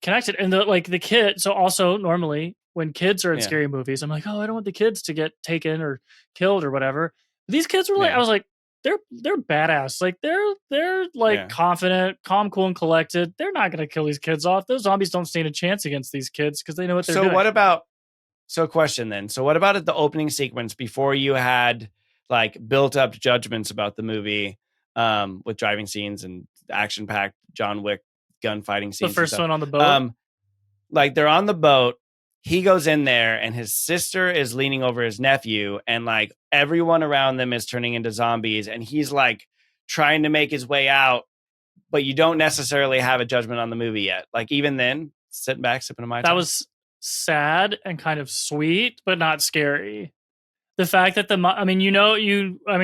connected. And the kid, so also normally when kids are in scary movies, I'm like, oh, I don't want the kids to get taken or killed or whatever. But these kids were like, I was like, they're badass. Like they're like confident, calm, cool, and collected. They're not going to kill these kids off. Those zombies don't stand a chance against these kids because they know what they're doing. Question then. So what about at the opening sequence before you had like built up judgments about the movie with driving scenes and action packed John Wick gunfighting scenes? The first one on the boat. Like they're on the boat. He goes in there and his sister is leaning over his nephew and like everyone around them is turning into zombies. And he's like trying to make his way out, but you don't necessarily have a judgment on the movie yet. Like even then, sitting back, sipping a Mai Tai. That was sad and kind of sweet, but not scary. The fact that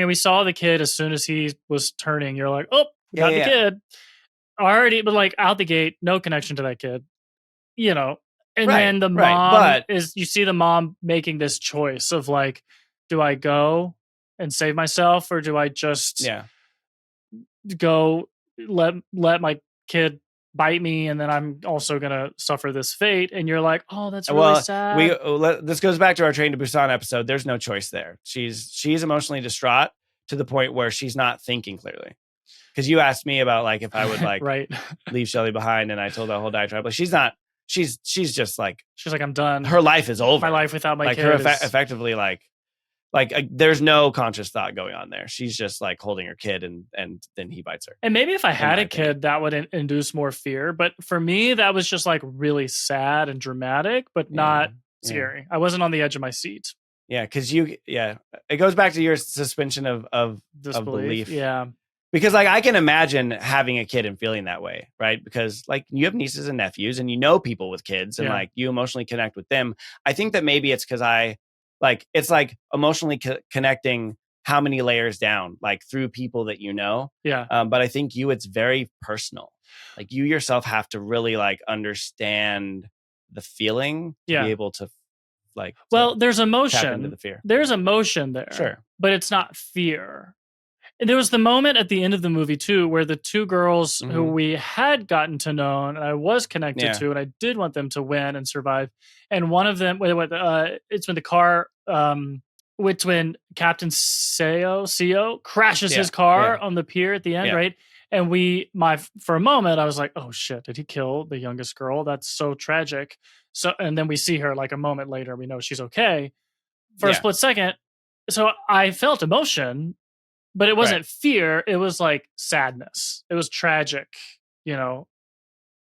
we saw the kid as soon as he was turning. You're like, oh, got the kid already, but like out the gate, no connection to that kid, And then the mom you see the mom making this choice of like, do I go and save myself or do I just go let my kid bite me, and then I'm also gonna suffer this fate. And you're like, oh, that's really Well, sad. this goes back to our Train to Busan episode. There's no choice there. She's emotionally distraught to the point where she's not thinking clearly. Because you asked me about like if I would like right. leave Shelly behind, and I told that whole diatribe. Like she's not. She's just like She's like, I'm done. her life is over. My life without my like kid her is... effectively like there's no conscious thought going on there. She's just like holding her kid, and then he bites her. And maybe if I had a kid, that would induce more fear. But for me, that was just like really sad and dramatic, but not scary. I wasn't on the edge of my seat. Yeah, because it goes back to your suspension of belief. Yeah. Because like I can imagine having a kid and feeling that way, right? Because like you have nieces and nephews, and you know people with kids, and like you emotionally connect with them. I think that maybe it's because it's like emotionally connecting how many layers down, like through people that you know. Yeah. But I think it's very personal. Like you yourself have to really like understand the feeling to be able to like. Well, there's tap emotion. into the fear. There's emotion there. Sure. But it's not fear. And there was the moment at the end of the movie too, where the two girls who we had gotten to know and I was connected to, and I did want them to win and survive. And one of them, it's when the car, when Captain Seo crashes his car on the pier at the end, right? And for a moment, I was like, oh shit, did he kill the youngest girl? That's so tragic. So, and then we see her like a moment later, we know she's okay. For a split second. So I felt emotion. But it wasn't fear. It was like sadness. It was tragic, you know?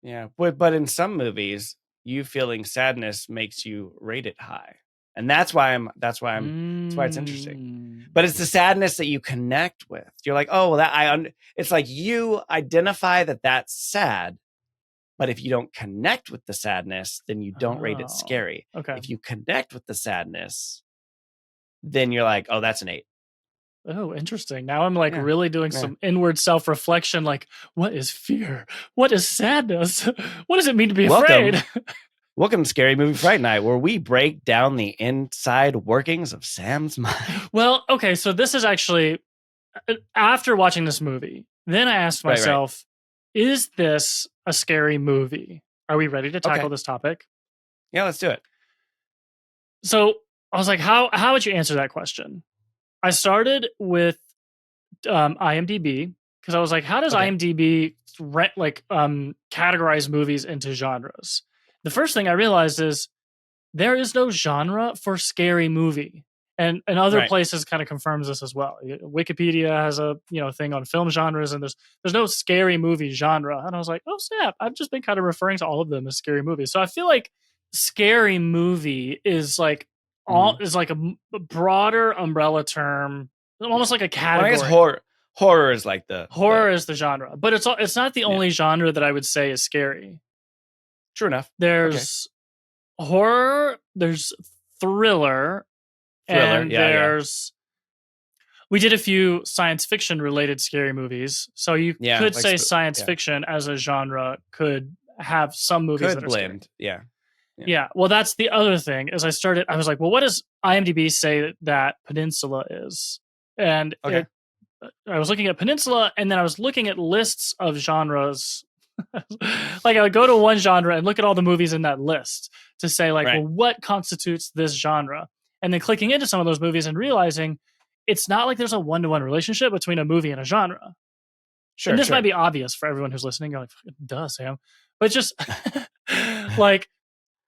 Yeah. But in some movies, you feeling sadness makes you rate it high. And that's why it's interesting. But it's the sadness that you connect with. You're like, oh, well, it's like you identify that that's sad. But if you don't connect with the sadness, then you don't rate it scary. Okay. If you connect with the sadness, then you're like, oh, that's an 8. Oh, interesting. Now I'm like really doing some inward self-reflection. Like, what is fear? What is sadness? What does it mean to be afraid? Welcome to Scary Movie Fright Night, where we break down the inside workings of Sam's mind. Well, okay. So this is actually, after watching this movie, then I asked myself, is this a scary movie? Are we ready to tackle this topic? Yeah, let's do it. So I was like, how would you answer that question? I started with IMDb because I was like, how does IMDb categorize movies into genres? The first thing I realized is there is no genre for scary movie. And other places kind of confirms this as well. Wikipedia has a thing on film genres, and there's no scary movie genre. And I was like, oh snap, I've just been kind of referring to all of them as scary movies. So I feel like scary movie is like is like a broader umbrella term, almost like a category. Well, I guess horror is like is the genre, but it's not the only genre that I would say is scary. True enough. There's horror, there's thriller, and there's we did a few science fiction related scary movies, so you could say science fiction as a genre could have some movies that are blend scary. Yeah. Well, that's the other thing. As I was like, well, what does IMDb say that Peninsula is? And I was looking at Peninsula, and then I was looking at lists of genres. Like I would go to one genre and look at all the movies in that list to say like, well, what constitutes this genre? And then clicking into some of those movies and realizing it's not like there's a one-to-one relationship between a movie and a genre. Sure. And this might be obvious for everyone who's listening. You're like, duh, Sam. But just like,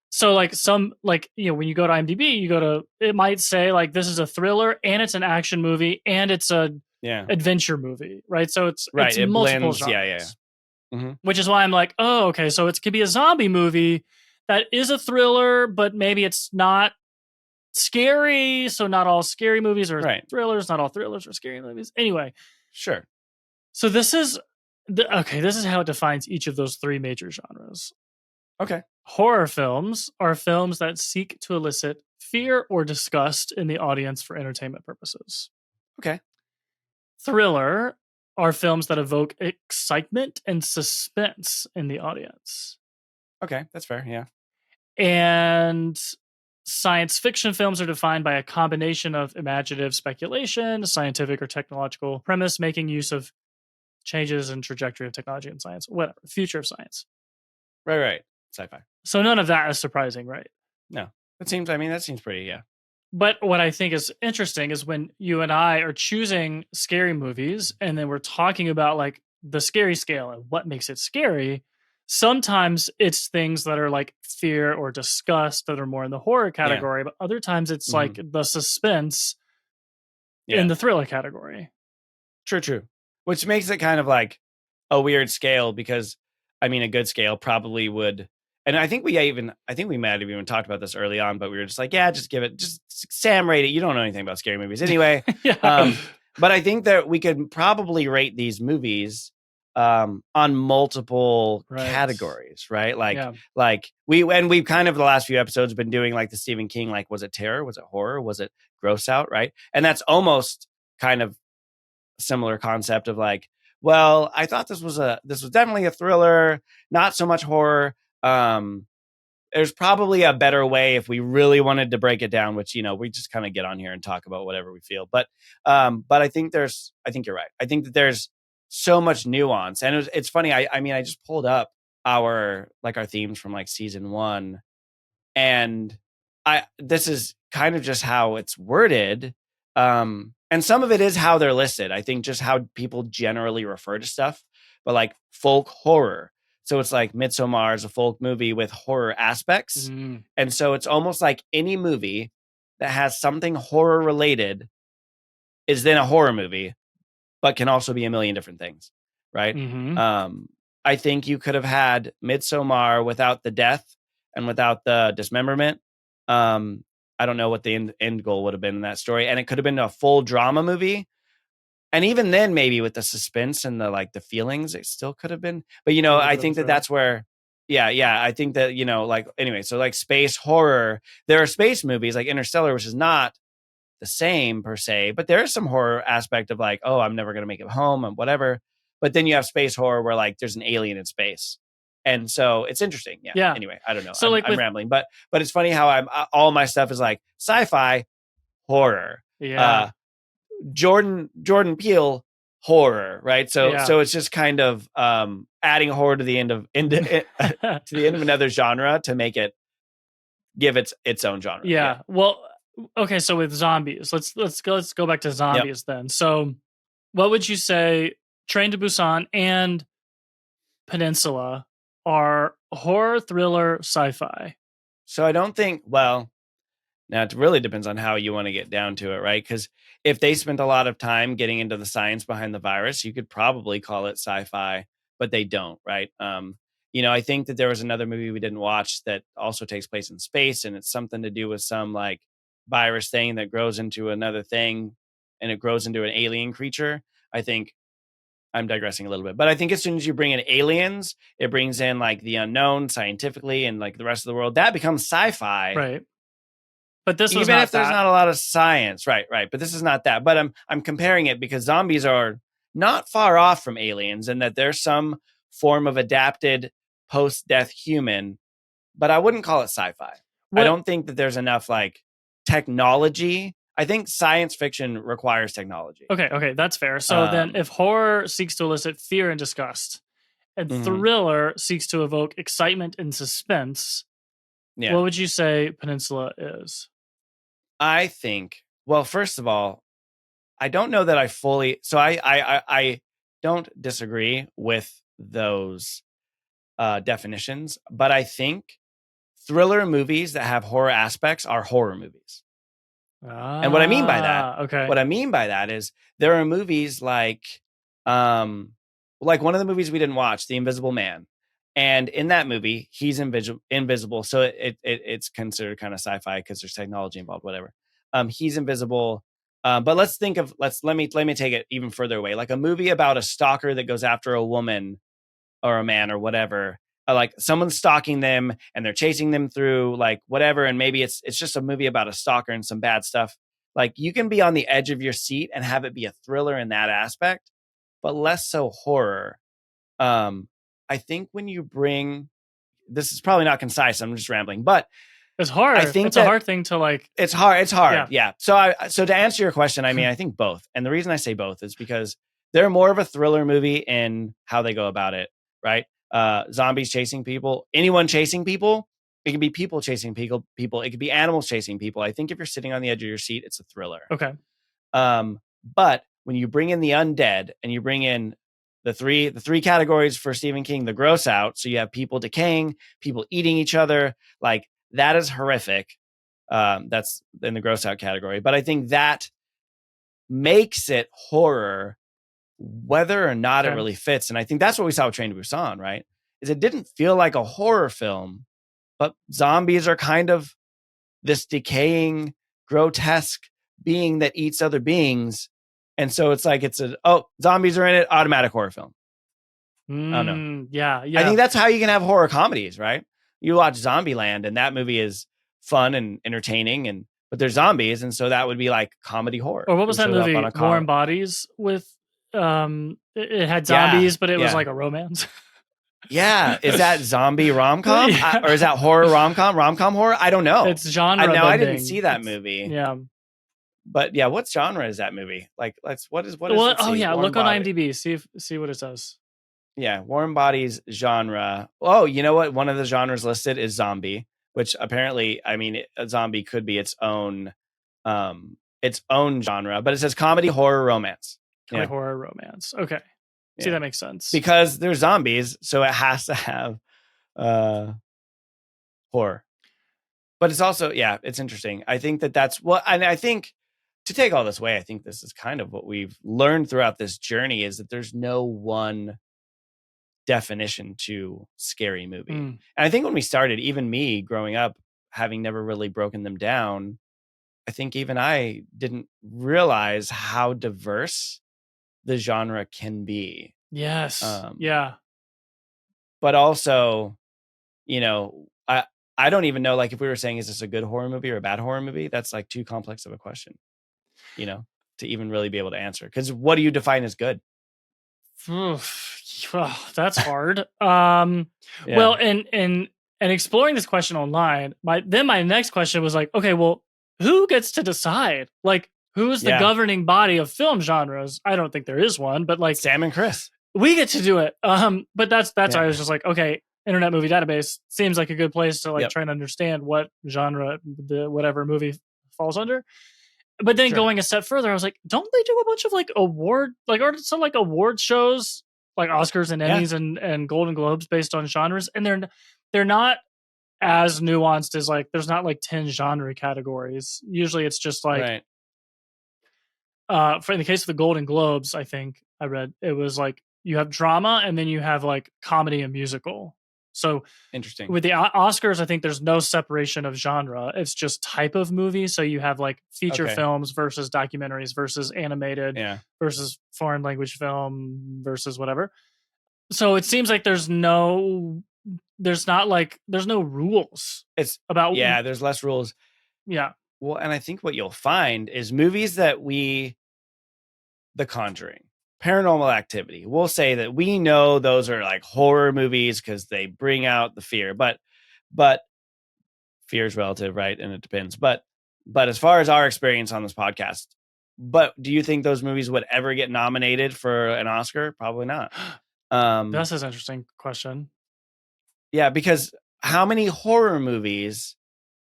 so like some, like, when you go to IMDb, it might say like, this is a thriller and it's an action movie and it's a adventure movie. Right. So it's it multiple blends, genres. Which is why I'm like, oh, okay. So it could be a zombie movie that is a thriller, but maybe it's not scary. So not all scary movies are thrillers. Not all thrillers are scary movies. Anyway. Sure. So this is how it defines each of those three major genres. Okay. Horror films are films that seek to elicit fear or disgust in the audience for entertainment purposes. Okay. Thriller are films that evoke excitement and suspense in the audience. Okay, that's fair, yeah. And science fiction films are defined by a combination of imaginative speculation, scientific or technological premise, making use of changes in trajectory of technology and science, whatever, future of science. Right. Sci-fi. So none of that is surprising, right? No, that seems pretty, yeah. But what I think is interesting is when you and I are choosing scary movies and then we're talking about like the scary scale and what makes it scary. Sometimes it's things that are like fear or disgust that are more in the horror category, but other times it's like the suspense in the thriller category. True. Which makes it kind of like a weird scale because, I mean, a good scale probably would. And I think we might have even talked about this early on, but we were just like, yeah, just Sam rate it. You don't know anything about scary movies anyway. But I think that we could probably rate these movies on multiple categories, right? Like we've kind of the last few episodes been doing like the Stephen King, like, was it terror? Was it horror? Was it gross out? Right. And that's almost kind of similar concept of like, well, I thought this was definitely a thriller, not so much horror. There's probably a better way if we really wanted to break it down, which, we just kind of get on here and talk about whatever we feel. But I think you're right. I think that there's so much nuance, and it's funny. I mean, I just pulled up our themes from like season 1, and this is kind of just how it's worded. And some of it is how they're listed. I think just how people generally refer to stuff, but like folk horror. So it's like Midsommar is a folk movie with horror aspects. And so it's almost like any movie that has something horror related is then a horror movie, but can also be a million different things. Right. I think you could have had Midsommar without the death and without the dismemberment. I don't know what the end goal would have been in that story. And it could have been a full drama movie. And even then, maybe with the suspense and the feelings, it still could have been. But, I think that's where, I think that, anyway, so like space horror, there are space movies like Interstellar, which is not the same per se, but there is some horror aspect of like, oh, I'm never going to make it home and whatever. But then you have space horror where like there's an alien in space. And so it's interesting. Yeah. Anyway, I don't know. So I'm rambling, but it's funny how all my stuff is like sci-fi horror. Yeah. Jordan Peele horror, right? So it's just kind of adding horror to the end of another genre to make it give its own genre. Yeah. Well, okay. So with zombies, let's go back to zombies then. So, what would you say? Train to Busan and Peninsula are horror, thriller, sci-fi. So I don't think, well, now it really depends on how you want to get down to it, right? Because if they spent a lot of time getting into the science behind the virus, you could probably call it sci-fi, but they don't, right? I think that there was another movie we didn't watch that also takes place in space, and it's something to do with some like virus thing that grows into another thing, and it grows into an alien creature. I think I'm digressing a little bit, but I think as soon as you bring in aliens, it brings in like the unknown scientifically and like the rest of the world. That becomes sci-fi. Right. But this even if there's not a lot of science. Right. But this is not that. But I'm comparing it because zombies are not far off from aliens and that there's some form of adapted post-death human, but I wouldn't call it sci-fi. I don't think that there's enough like technology. I think science fiction requires technology. Okay, that's fair. So then if horror seeks to elicit fear and disgust, and thriller seeks to evoke excitement and suspense, what would you say Peninsula is? I think, well, first of all, I don't know that I fully, so I don't disagree with those definitions, but I think thriller movies that have horror aspects are horror movies. And what I mean by that is there are movies like one of the movies we didn't watch, The Invisible Man. And in that movie, he's invisible. So it's considered kind of sci-fi because there's technology involved, whatever. He's invisible. But let me take it even further away. Like a movie about a stalker that goes after a woman or a man or whatever. Like someone's stalking them and they're chasing them through like whatever. And maybe it's just a movie about a stalker and some bad stuff. Like you can be on the edge of your seat and have it be a thriller in that aspect, but less so horror. I think when you bring, this is probably not concise. I'm just rambling, but it's hard. I think it's a hard thing to like. It's hard. Yeah. So to answer your question, I mean, I think both. And the reason I say both is because they're more of a thriller movie in how they go about it, right? Zombies chasing people, anyone chasing people. It can be people chasing people. It could be animals chasing people. I think if you're sitting on the edge of your seat, it's a thriller. Okay. But when you bring in the undead and you bring in the three categories for Stephen King, the gross out, so you have people decaying, people eating each other, like that is horrific. That's in the gross out category. But I think that makes it horror, whether or not it really fits. And I think that's what we saw with Train to Busan, right? Is it didn't feel like a horror film, but zombies are kind of this decaying, grotesque being that eats other beings. And so it's like, zombies are in it, automatic horror film. I don't know. Yeah. I think that's how you can have horror comedies, right? You watch Zombieland and that movie is fun and entertaining, but there's zombies. And so that would be like comedy horror. Or what was that movie? Warm Bodies with, it had zombies, but it was like a romance. Yeah. Is that zombie rom-com? Or is that horror rom-com? Rom-com horror? I don't know. It's genre. I didn't see that movie. Yeah. But yeah, what genre is that movie? Like, what is well, it? Oh yeah, look on IMDb. See what it says. Yeah, Warm Bodies genre. Oh, you know what? One of the genres listed is zombie, which apparently, I mean, a zombie could be its own genre, but it says comedy, horror, romance. Horror, romance. Okay. See, that makes sense. Because they're zombies, so it has to have horror. But it's also, it's interesting. I think that's and I think to take all this away, I think this is kind of what we've learned throughout this journey is that there's no one definition to scary movie. And I think when we started, even me growing up, having never really broken them down, I think even I didn't realize how diverse the genre can be. Yes. Yeah. But also, I don't even know, like if we were saying, is this a good horror movie or a bad horror movie? That's like too complex of a question, to even really be able to answer. Because what do you define as good? That's hard. Well, and exploring this question online, my next question was like, okay, well, who gets to decide? Like, who's the governing body of film genres? I don't think there is one, but like Sam and Chris, we get to do it. But that's why I was just like, okay, Internet Movie Database seems like a good place to like try and understand what genre the whatever movie falls under. But then going a step further, I was like, don't they do a bunch of like award shows like Oscars and Emmys and Golden Globes based on genres? And they're not as nuanced as like, there's not like 10 genre categories. Usually it's just like, in the case of the Golden Globes, I think I read it was like you have drama and then you have like comedy and musical. So interesting. With the Oscars, I think there's no separation of genre. It's just type of movie. So you have like feature films versus documentaries versus animated versus foreign language film versus whatever. So it seems like there's no rules. It's about there's less rules. Yeah. Well, and I think what you'll find is movies that The Conjuring, Paranormal Activity, we'll say that we know those are like horror movies because they bring out the fear, but fear is relative, right? And it depends. But as far as our experience on this podcast, do you think those movies would ever get nominated for an Oscar? Probably not. That's an interesting question. Yeah, because how many horror movies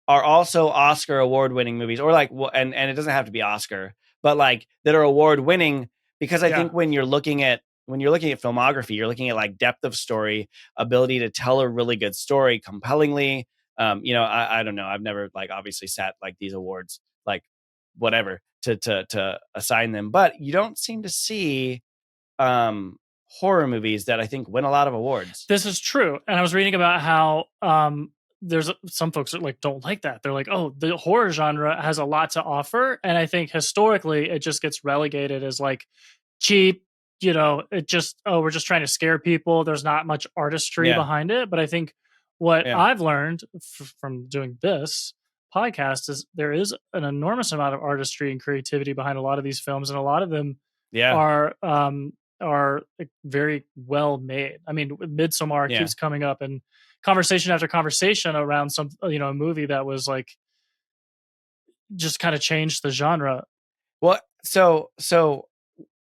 are also Oscar award-winning movies, or like, and it doesn't have to be Oscar, but like that are award-winning? Because I think when you're looking at filmography, you're looking at like depth of story, ability to tell a really good story compellingly. I don't know. I've never like obviously sat like these awards, like whatever to assign them, but you don't seem to see horror movies that I think win a lot of awards. This is true. And I was reading about how there's some folks that like don't like that. They're like, oh, the horror genre has a lot to offer. And I think historically it just gets relegated as like cheap, it just, we're just trying to scare people. There's not much artistry behind it. But I think what I've learned from doing this podcast is there is an enormous amount of artistry and creativity behind a lot of these films. And a lot of them are very well made. I mean, Midsommar keeps coming up, and conversation after conversation around some, a movie that was like just kind of changed the genre. Well, so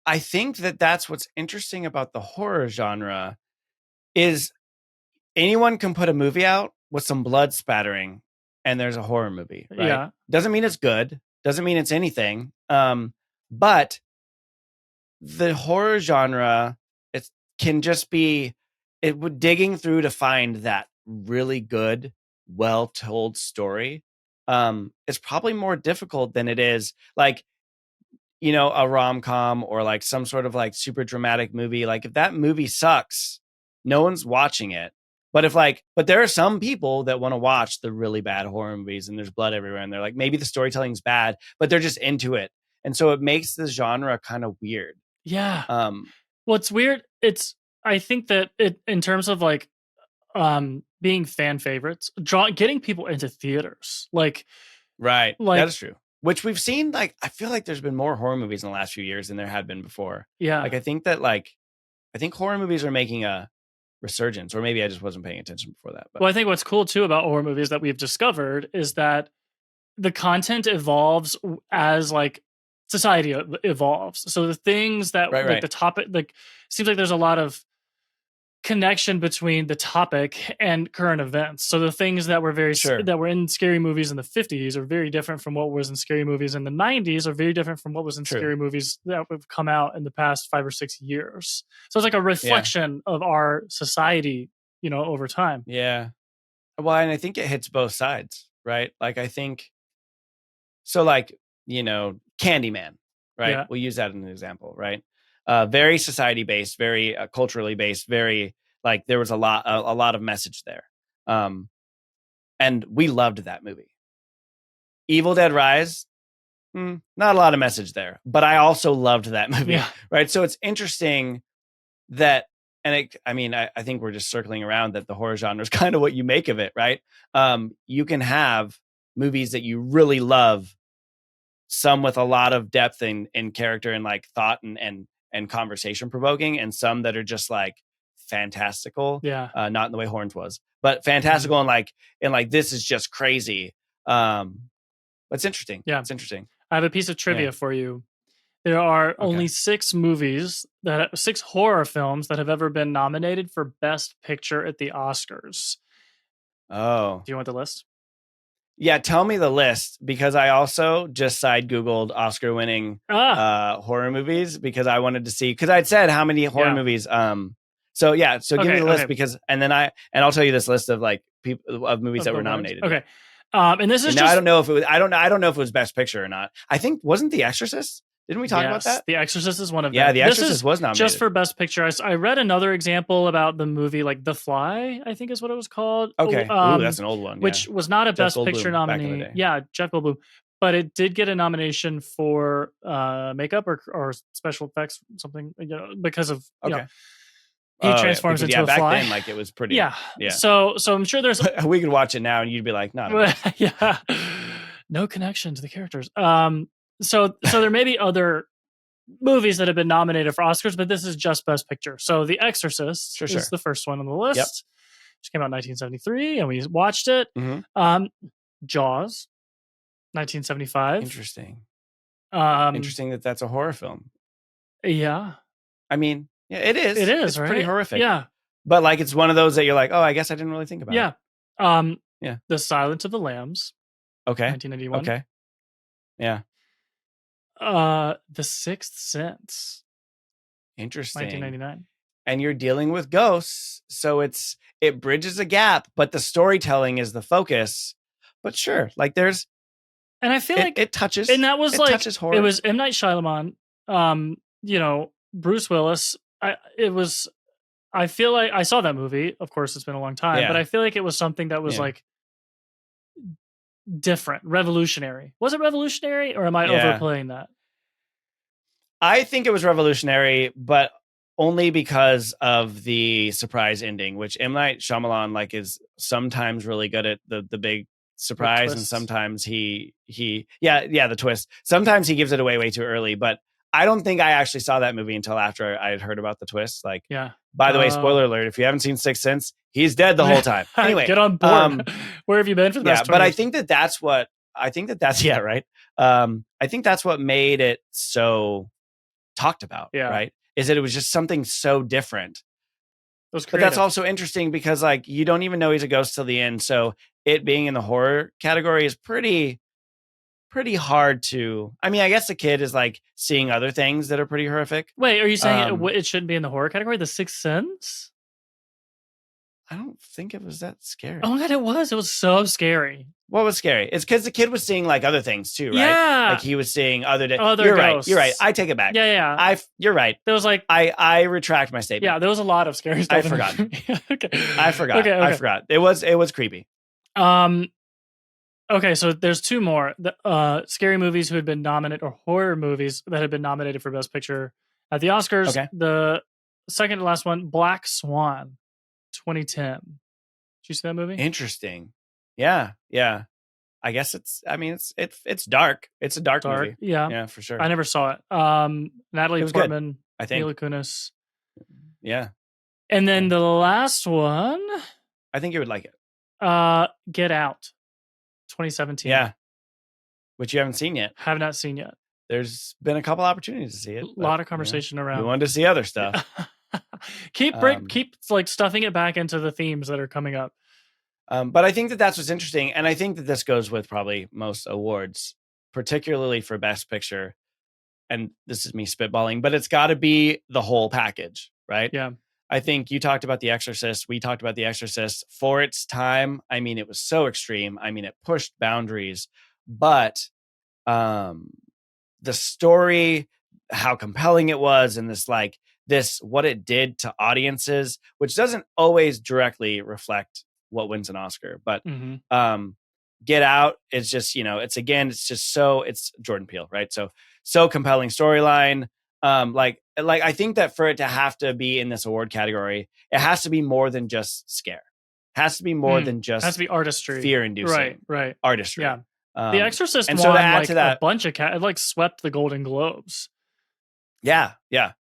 I think that that's what's interesting about the horror genre is anyone can put a movie out with some blood spattering and there's a horror movie, right? Yeah. Doesn't mean it's good. Doesn't mean it's anything. But the horror genre, it can just be digging through to find that really good, well told story. It's probably more difficult than it is like, you know, a rom-com or like some sort of like super dramatic movie. Like if that movie sucks, no one's watching it. But there are some people that want to watch the really bad horror movies and there's blood everywhere and they're like, maybe the storytelling's bad, but they're just into it. And so it makes the genre kind of weird. Yeah. Well, it's weird. I think that in terms of like being fan favorites, getting people into theaters, like right. That is true. Which we've seen, like, I feel like there's been more horror movies in the last few years than there had been before. Yeah. Like, I think horror movies are making a resurgence, or maybe I just wasn't paying attention before that. But. Well, I think what's cool too about horror movies that we've discovered is that the content evolves as like society evolves. So the things that like the topic, like seems like there's a lot of connection between the topic and current events. So the things that were that were in scary movies in the 50s are very different from what was in scary movies in the 90s, are very different from what was in scary movies that have come out in the past 5 or 6 years. So it's like a reflection of our society, you know, over time. Yeah. Well, and I think it hits both sides, right? Like I think so, like, you know, Candyman, right? Yeah. We'll use that as an example, right? Very society based, very culturally based, very like there was a lot of message there, and we loved that movie. Evil Dead Rise, not a lot of message there, but I also loved that movie, right? So it's interesting that, and I think we're just circling around that the horror genre is kind of what you make of it, right? You can have movies that you really love, some with a lot of depth in character and like thought and conversation provoking, and some that are just like fantastical. Yeah. Not in the way Horns was, but fantastical and like this is just crazy. It's interesting. Yeah. It's interesting. I have a piece of trivia for you. There are only 6 horror films that have ever been nominated for Best Picture at the Oscars. Oh. Do you want the list? Yeah, tell me the list, because I also just side Googled Oscar winning horror movies because I wanted to see, because I'd said how many horror movies. So give me the list because, and I'll tell you this list of like of movies that were nominated. Okay. And this is now I don't know if it was, I don't know if it was Best Picture or not. I think, wasn't The Exorcist? Didn't we talk about that? The Exorcist is one of them. Yeah, The Exorcist was nominated. Just for Best Picture. I read another example about the movie, like The Fly, I think is what it was called. Okay. Ooh, that's an old one. Which was not a Best Picture nominee. Yeah, Jeff Goldblum. But it did get a nomination for makeup or special effects, something, you know, because of, you know, he transforms into a back fly. Then, like, it was pretty. Yeah. So I'm sure there's... we could watch it now and you'd be like, no. Yeah. No connection to the characters. So there may be other movies that have been nominated for Oscars, but this is just Best Picture. So The Exorcist is the first one on the list. Which came out in 1973, and we watched it. Mm-hmm. Jaws, 1975. Interesting. Interesting that's a horror film. Yeah. I mean, yeah, it is. It's right? pretty horrific. Yeah. But like, it's one of those that you're like, oh, I guess I didn't really think about it. Yeah. The Silence of the Lambs. Okay. 1991. Okay. Yeah. The Sixth Sense. Interesting. 1999. And you're dealing with ghosts, so it bridges a gap, but the storytelling is the focus. But sure, like there's, and I feel like it touches, and that was it like touches horror. It was M. Night Shyamalan, you know, Bruce Willis. I feel like I saw that movie. Of course, it's been a long time, but I feel like it was something that was like different, revolutionary. Was it revolutionary, or am I overplaying that? I think it was revolutionary, but only because of the surprise ending, which M. Night Shyamalan like is sometimes really good at the big surprise, and sometimes the twist. Sometimes he gives it away way too early, but I don't think I actually saw that movie until after I had heard about the twist. Like, by the way, spoiler alert, if you haven't seen Sixth Sense, he's dead the whole time. Anyway, get on board. Where have you been for the past 20 but years? I think that's what, I think that's right. I think that's what made it so talked about, Yeah. right? Is that it was just something so different. It was But creative. that's also interesting because like you don't even know he's a ghost till the end. So it being in the horror category is pretty hard to. I mean, I guess the kid is like seeing other things that are pretty horrific. Wait, are you saying it shouldn't be in the horror category? The Sixth Sense? I don't think it was that scary. Oh my god, it was. It was so scary. What was scary? It's because the kid was seeing like other things too, right? Yeah. Like he was seeing other. Other ghosts. You're right. I take it back. Yeah. You're right. There was like. I retract my statement. Yeah, there was a lot of scary stuff. I forgot. Okay. I forgot. Okay. I forgot. It was creepy. Okay, so there's two more. The scary movies who had been nominated, or horror movies that had been nominated for Best Picture at the Oscars. Okay. The second to last one, Black Swan, 2010. Did you see that movie? Interesting. Yeah. I guess it's dark. It's a dark movie. Yeah, for sure. I never saw it. Natalie Portman, good, I think. Mila Kunis. Yeah. And then the last one, I think you would like it. Get Out, 2017. Yeah. Which you haven't seen yet. Have not seen yet. There's been a couple opportunities to see it. A lot of conversation around. We wanted to see other stuff. keep like stuffing it back into the themes that are coming up. But I think that's what's interesting. And I think that this goes with probably most awards, particularly for Best Picture. And this is me spitballing, but it's got to be the whole package, right? Yeah. I think you talked about The Exorcist. We talked about The Exorcist for its time. I mean, it was so extreme. I mean, it pushed boundaries, but the story, how compelling it was, and what it did to audiences, which doesn't always directly reflect what wins an Oscar, but Get Out is just, it's Jordan Peele, right? So compelling storyline. I think that for it to have to be in this award category, it has to be more than just scare. It has to be more than just has to be artistry, fear-inducing, right? Artistry. Yeah. The Exorcist and won so to add like to that, a bunch of it like swept the Golden Globes. Yeah, a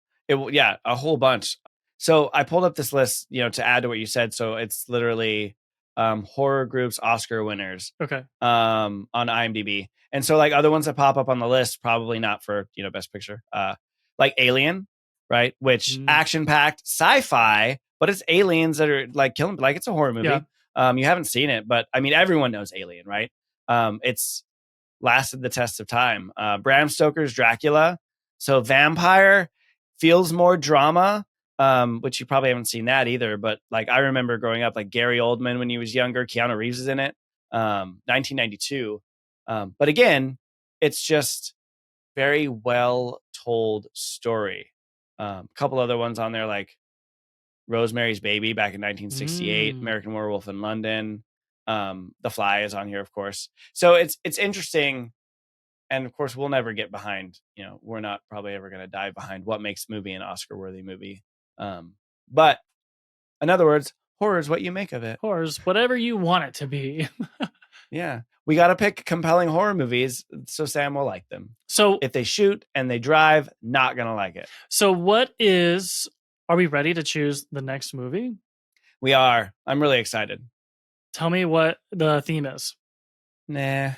whole bunch. So I pulled up this list, to add to what you said. So it's literally horror groups Oscar winners. Okay. On IMDb. And so like other ones that pop up on the list, probably not for, Best Picture. Like Alien, right? Which action-packed sci-fi, but it's aliens that are like killing, like it's a horror movie. Yeah. You haven't seen it, but I mean everyone knows Alien, right? It's lasted the test of time. Bram Stoker's Dracula. So vampire feels more drama. Which you probably haven't seen that either, but like I remember growing up, like Gary Oldman when he was younger, Keanu Reeves is in it, 1992. But again, it's just very well told story. A couple other ones on there like Rosemary's Baby back in 1968, American Werewolf in London. The Fly is on here, of course. So it's interesting. And of course, we'll never get behind, we're not probably ever going to dive behind what makes movie an Oscar-worthy movie. But in other words, horror is what you make of it. Horror is whatever you want it to be. Yeah. We got to pick compelling horror movies so Sam will like them. So if they shoot and they drive, not going to like it. So are we ready to choose the next movie? We are. I'm really excited. Tell me what the theme is. Nah.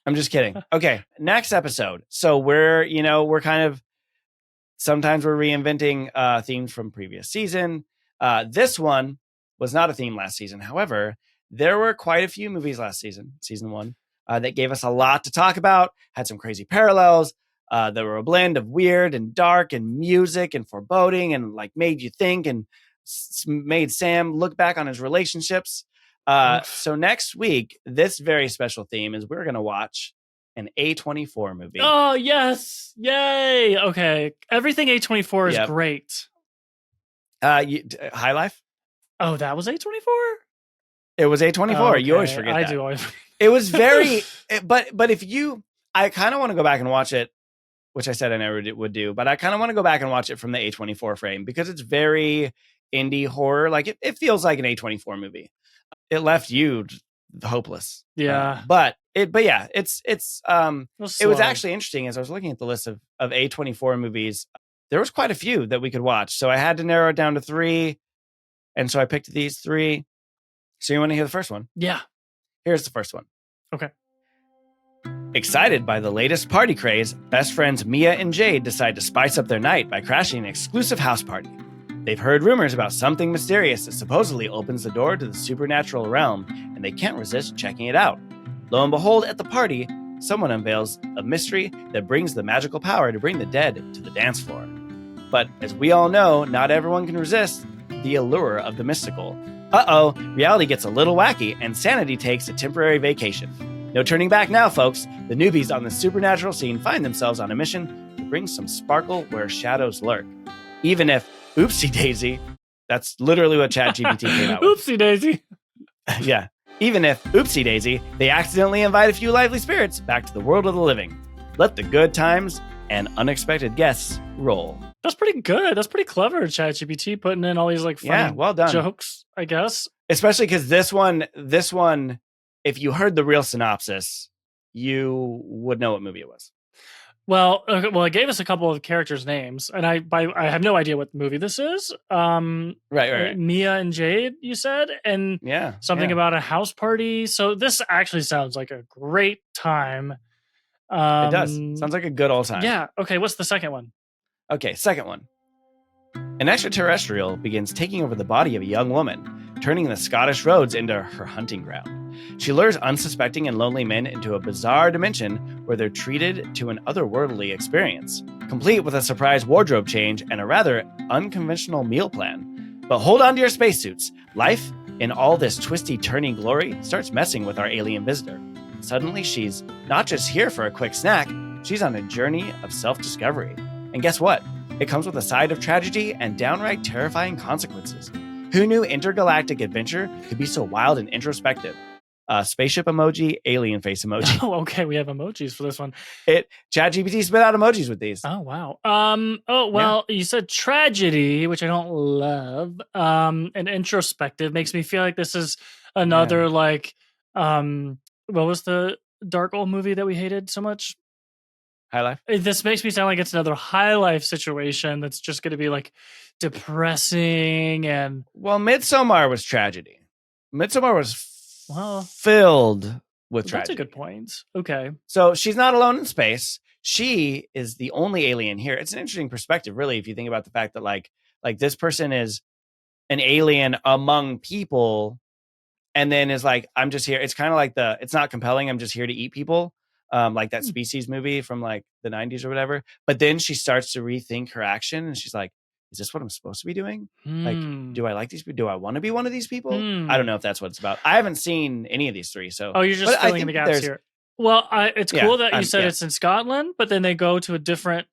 I'm just kidding. Okay. Next episode. So we're kind of, sometimes we're reinventing themes from previous season. This one was not a theme last season. However, there were quite a few movies last season, season one, that gave us a lot to talk about, had some crazy parallels. There were a blend of weird and dark and music and foreboding and like made you think and made Sam look back on his relationships. So next week, this very special theme is we're going to watch an A24 movie. Oh, yes. Yay. Okay. Everything A24 is great. High Life? Oh, that was A24? It was A24. Okay. You always forget that. I do always. It was very, but I kind of want to go back and watch it, which I said I never would do, but I kind of want to go back and watch it from the A24 frame because it's very indie horror. Like it feels like an A24 movie. It left you hopeless. Yeah. It was actually interesting as I was looking at the list of A24 movies. There was quite a few that we could watch. So I had to narrow it down to 3. And so I picked these 3. So you want to hear the first one? Yeah. Here's the first one. Okay. Excited by the latest party craze, best friends Mia and Jade decide to spice up their night by crashing an exclusive house party. They've heard rumors about something mysterious that supposedly opens the door to the supernatural realm, and they can't resist checking it out. Lo and behold, at the party, someone unveils a mystery that brings the magical power to bring the dead to the dance floor. But as we all know, not everyone can resist the allure of the mystical. Reality gets a little wacky, and sanity takes a temporary vacation. No turning back now, folks. The newbies on the supernatural scene find themselves on a mission to bring some sparkle where shadows lurk. Even if, oopsie daisy, that's literally what ChatGPT came out with. Oopsie daisy. Yeah. Even if, oopsie daisy, they accidentally invite a few lively spirits back to the world of the living. Let the good times and unexpected guests roll. That's pretty good. That's pretty clever, ChatGPT, putting in all these like funny well done. jokes, I guess. Especially because this one, if you heard the real synopsis, you would know what movie it was. Well, it gave us a couple of characters' names, and I have no idea what movie this is. Right. Mia and Jade, you said, and something about a house party. So this actually sounds like a great time. It does. Sounds like a good old time. Yeah. Okay. What's the second one? Okay, second one. An extraterrestrial begins taking over the body of a young woman, turning the Scottish roads into her hunting ground. She lures unsuspecting and lonely men into a bizarre dimension where they're treated to an otherworldly experience, complete with a surprise wardrobe change and a rather unconventional meal plan. But hold on to your spacesuits. Life, in all this twisty, turning glory, starts messing with our alien visitor. Suddenly, she's not just here for a quick snack, she's on a journey of self-discovery. And guess what? It comes with a side of tragedy and downright terrifying consequences. Who knew intergalactic adventure could be so wild and introspective? Spaceship emoji, alien face emoji. Oh, okay. We have emojis for this one. ChatGPT spit out emojis with these. Oh, wow. You said tragedy, which I don't love. And introspective makes me feel like this is another what was the dark old movie that we hated so much? High Life? This makes me sound like it's another High Life situation that's just going to be like depressing and... Well, Midsommar was tragedy. Midsommar was filled with tragedy. That's a good point. Okay. So she's not alone in space. She is the only alien here. It's an interesting perspective, really, if you think about the fact that like this person is an alien among people and then is like, I'm just here. It's kind of like it's not compelling. I'm just here to eat people. Like that Species movie from like the 90s or whatever. But then she starts to rethink her action and she's like, is this what I'm supposed to be doing? Like, do I like these people? Do I want to be one of these people? I don't know if that's what it's about. I haven't seen any of these three. So, you're just filling in the gaps here. Well, it's cool that you said it's in Scotland, but then they go to a different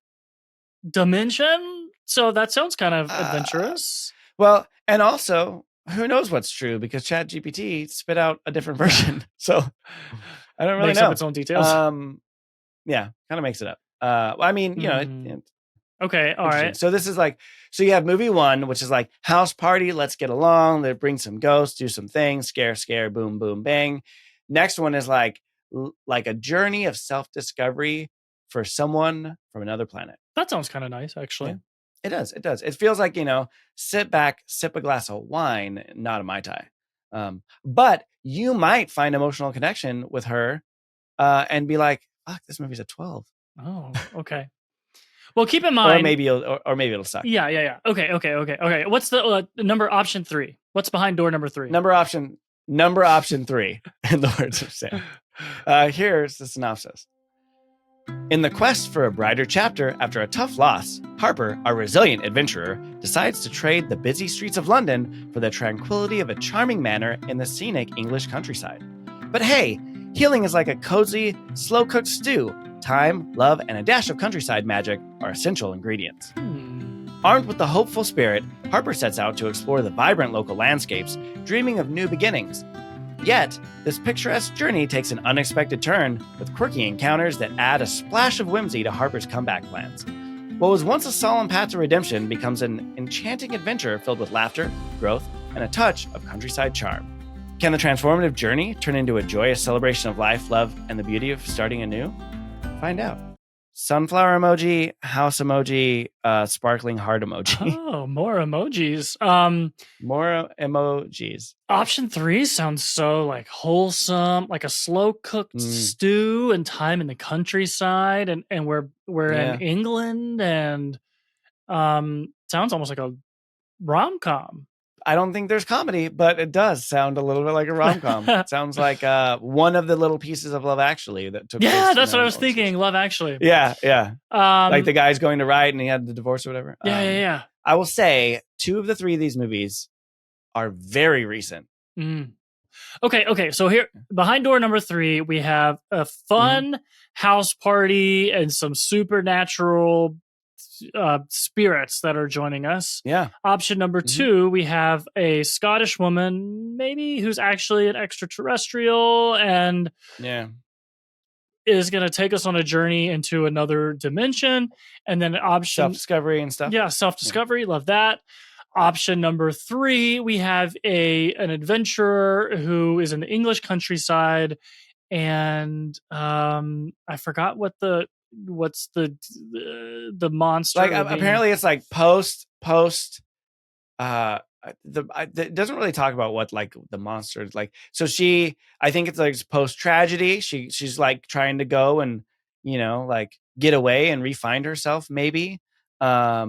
dimension. So that sounds kind of adventurous. Well, and also, who knows what's true because ChatGPT spit out a different version. So I don't really Makes know. up its own details. Kind of makes it up. I mean, okay, all right. So this is so you have movie one, which is like house party, let's get along, let's bring some ghosts, do some things, scare, boom, boom, bang. Next one is like a journey of self-discovery for someone from another planet. That sounds kind of nice, actually. Yeah, it does. It feels like, sit back, sip a glass of wine, not a Mai Tai. But you might find emotional connection with her and be like, fuck, this movie's a 12. Oh, okay. Well, keep in mind, or maybe it'll suck. Yeah. Okay. What's the number option 3? What's behind door number 3? Number option 3, in the words of Sam. Here's the synopsis. In the quest for a brighter chapter after a tough loss, Harper, a resilient adventurer, decides to trade the busy streets of London for the tranquility of a charming manor in the scenic English countryside. But hey, healing is like a cozy, slow-cooked stew. Time, love, and a dash of countryside magic are essential ingredients. Armed with the hopeful spirit, Harper sets out to explore the vibrant local landscapes, dreaming of new beginnings. Yet, this picturesque journey takes an unexpected turn with quirky encounters that add a splash of whimsy to Harper's comeback plans. What was once a solemn path to redemption becomes an enchanting adventure filled with laughter, growth, and a touch of countryside charm. Can the transformative journey turn into a joyous celebration of life, love, and the beauty of starting anew? Find out. sunflower emoji, house emoji, sparkling heart emoji. Oh, more emojis. More emojis. Option 3 sounds so like wholesome, like a slow cooked stew and time in the countryside, and we're in England, and sounds almost like a rom-com. I don't think there's comedy, but it does sound a little bit like a rom-com. It sounds like one of the little pieces of Love Actually that took place. Yeah, that's what I was thinking. Love Actually. Yeah. Like the guy's going to write and he had the divorce or whatever. Yeah. I will say 2 of the 3 of these movies are very recent. Okay. So here, behind door number 3, we have a fun house party and some supernatural spirits that are joining us. Yeah. Option number 2, we have a Scottish woman, maybe, who's actually an extraterrestrial and is going to take us on a journey into another dimension. And then option self-discovery and stuff. Yeah, self-discovery. Love that. Option number 3, we have an adventurer who is in the English countryside, and I forgot what's the monster. Like apparently it's like post it doesn't really talk about what like the monster is like. So I think it's like post tragedy. She's like trying to go and like get away and re-find herself, maybe. A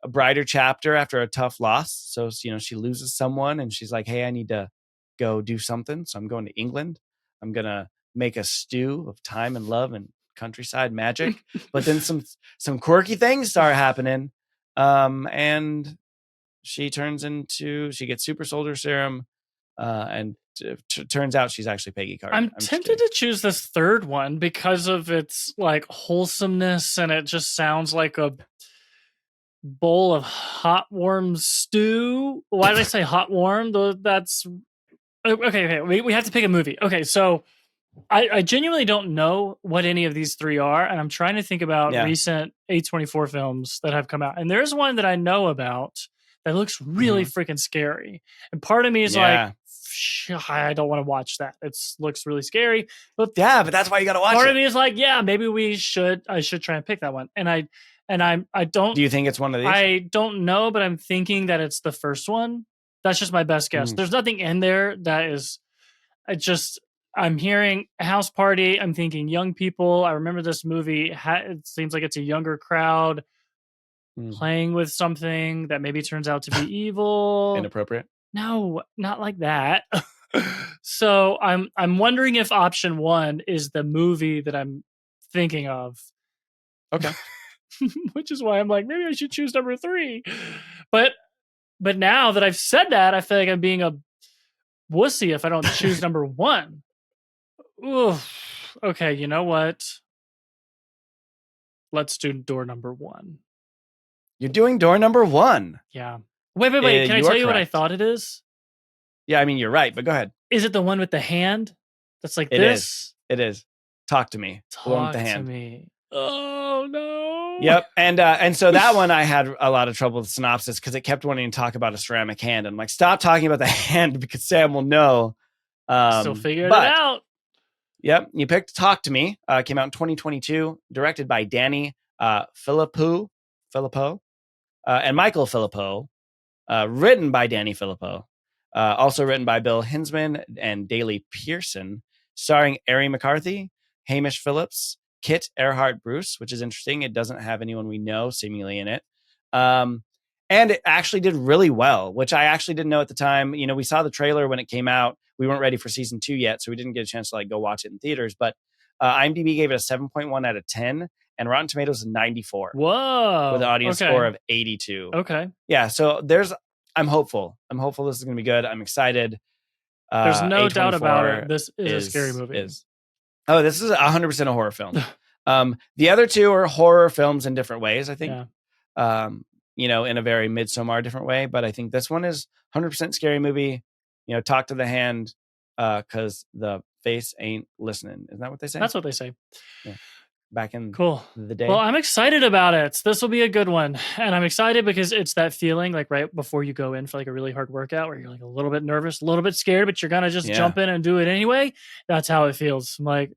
brighter chapter after a tough loss. So she loses someone and she's like, hey, I need to go do something. So I'm going to England. I'm gonna make a stew of time and love and countryside magic. But then some quirky things start happening, and she gets super soldier serum, and turns out she's actually Peggy Carter. I'm tempted to choose this third one because of its like wholesomeness, and it just sounds like a bowl of hot warm stew. Why did I say hot warm? That's okay. We have to pick a movie. Okay, so I genuinely don't know what any of these 3 are, and I'm trying to think about recent A24 films that have come out. And there's one that I know about that looks really freaking scary. And part of me is like, I don't want to watch that. It looks really scary. But that's why you got to watch it. Part of me is like, maybe I should try and pick that one. And I don't. Do you think it's one of these? I don't know, but I'm thinking that it's the first one. That's just my best guess. There's nothing in there that is. I'm hearing a house party. I'm thinking young people. I remember this movie. It seems like it's a younger crowd playing with something that maybe turns out to be evil. Inappropriate? No, not like that. So I'm wondering if option 1 is the movie that I'm thinking of. Okay. Which is why I'm like, maybe I should choose number 3. But now that I've said that, I feel like I'm being a wussy if I don't choose number 1. Oof. Okay, you know what? Let's do door number 1. You're doing door number 1. Yeah. Wait. Can I tell you what I thought it is? Yeah, I mean, you're right, but go ahead. Is it the one with the hand? That's like this? It is. Talk to me. The one with the hand. To me. Oh, no. Yep. And so that one I had a lot of trouble with synopsis because it kept wanting to talk about a ceramic hand. I'm like, stop talking about the hand because Sam will know. Still figuring it out. Yep. You picked Talk to Me. Came out in 2022, directed by Danny Filippo, and Michael Filippo. Written by Danny Filippo. Also written by Bill Hinsman and Daley Pearson. Starring Ari McCarthy, Hamish Phillips, Kit Earhart Bruce, which is interesting. It doesn't have anyone we know seemingly in it. And it actually did really well, which I actually didn't know at the time. We saw the trailer when it came out. We weren't ready for season 2 yet, so we didn't get a chance to like go watch it in theaters. But IMDb gave it a 7.1 out of 10, and Rotten Tomatoes is 94. Whoa! With an audience score of 82. Okay. Yeah, so I'm hopeful. I'm hopeful this is going to be good. I'm excited. There's no doubt about it. This is a scary movie. This is 100% a horror film. The other 2 are horror films in different ways, I think. Yeah. In a very Midsommar different way. But I think this one is 100% scary movie. Talk to the hand because the face ain't listening. Isn't that what they say? That's what they say. Yeah. Back in the day. Well, I'm excited about it. This will be a good one. And I'm excited because it's that feeling like right before you go in for like a really hard workout where you're like a little bit nervous, a little bit scared, but you're going to just jump in and do it anyway. That's how it feels. I'm like,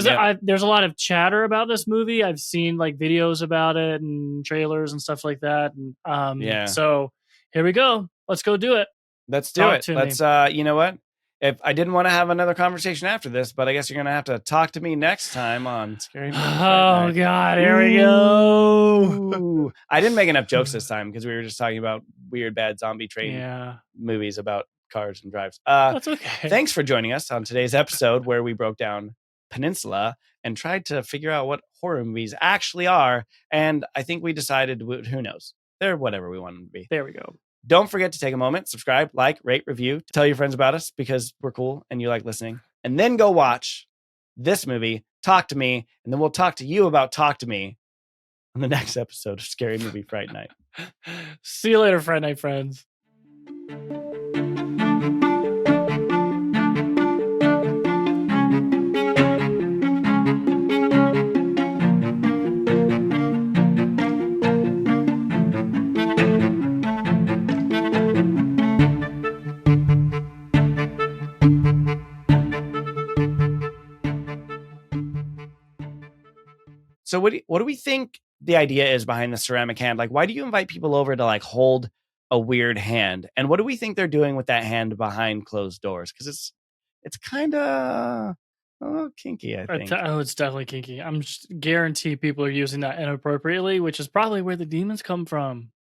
because there's a lot of chatter about this movie. I've seen like videos about it and trailers and stuff like that. And so here we go. Let's go do it. Let's do it. Let's you know what? If I didn't want to have another conversation after this, but I guess you're gonna have to talk to me next time on Scary Movie Fright Night. Oh God, here we go. Ooh. I didn't make enough jokes this time because we were just talking about weird, bad zombie train movies about cars and drives. That's okay. Thanks for joining us on today's episode where we broke down Peninsula and tried to figure out what horror movies actually are. And I think we decided, who knows? They're whatever we want them to be. There we go. Don't forget to take a moment, subscribe, like, rate, review, tell your friends about us because we're cool and you like listening. And then go watch this movie, Talk to Me, and then we'll talk to you about Talk to Me on the next episode of Scary Movie Fright Night. See you later, Fright Night friends. So what do we think the idea is behind the ceramic hand? Like, why do you invite people over to like hold a weird hand? And what do we think they're doing with that hand behind closed doors? Because it's kind of kinky, I think. It's definitely kinky. I'm just guarantee people are using that inappropriately, which is probably where the demons come from.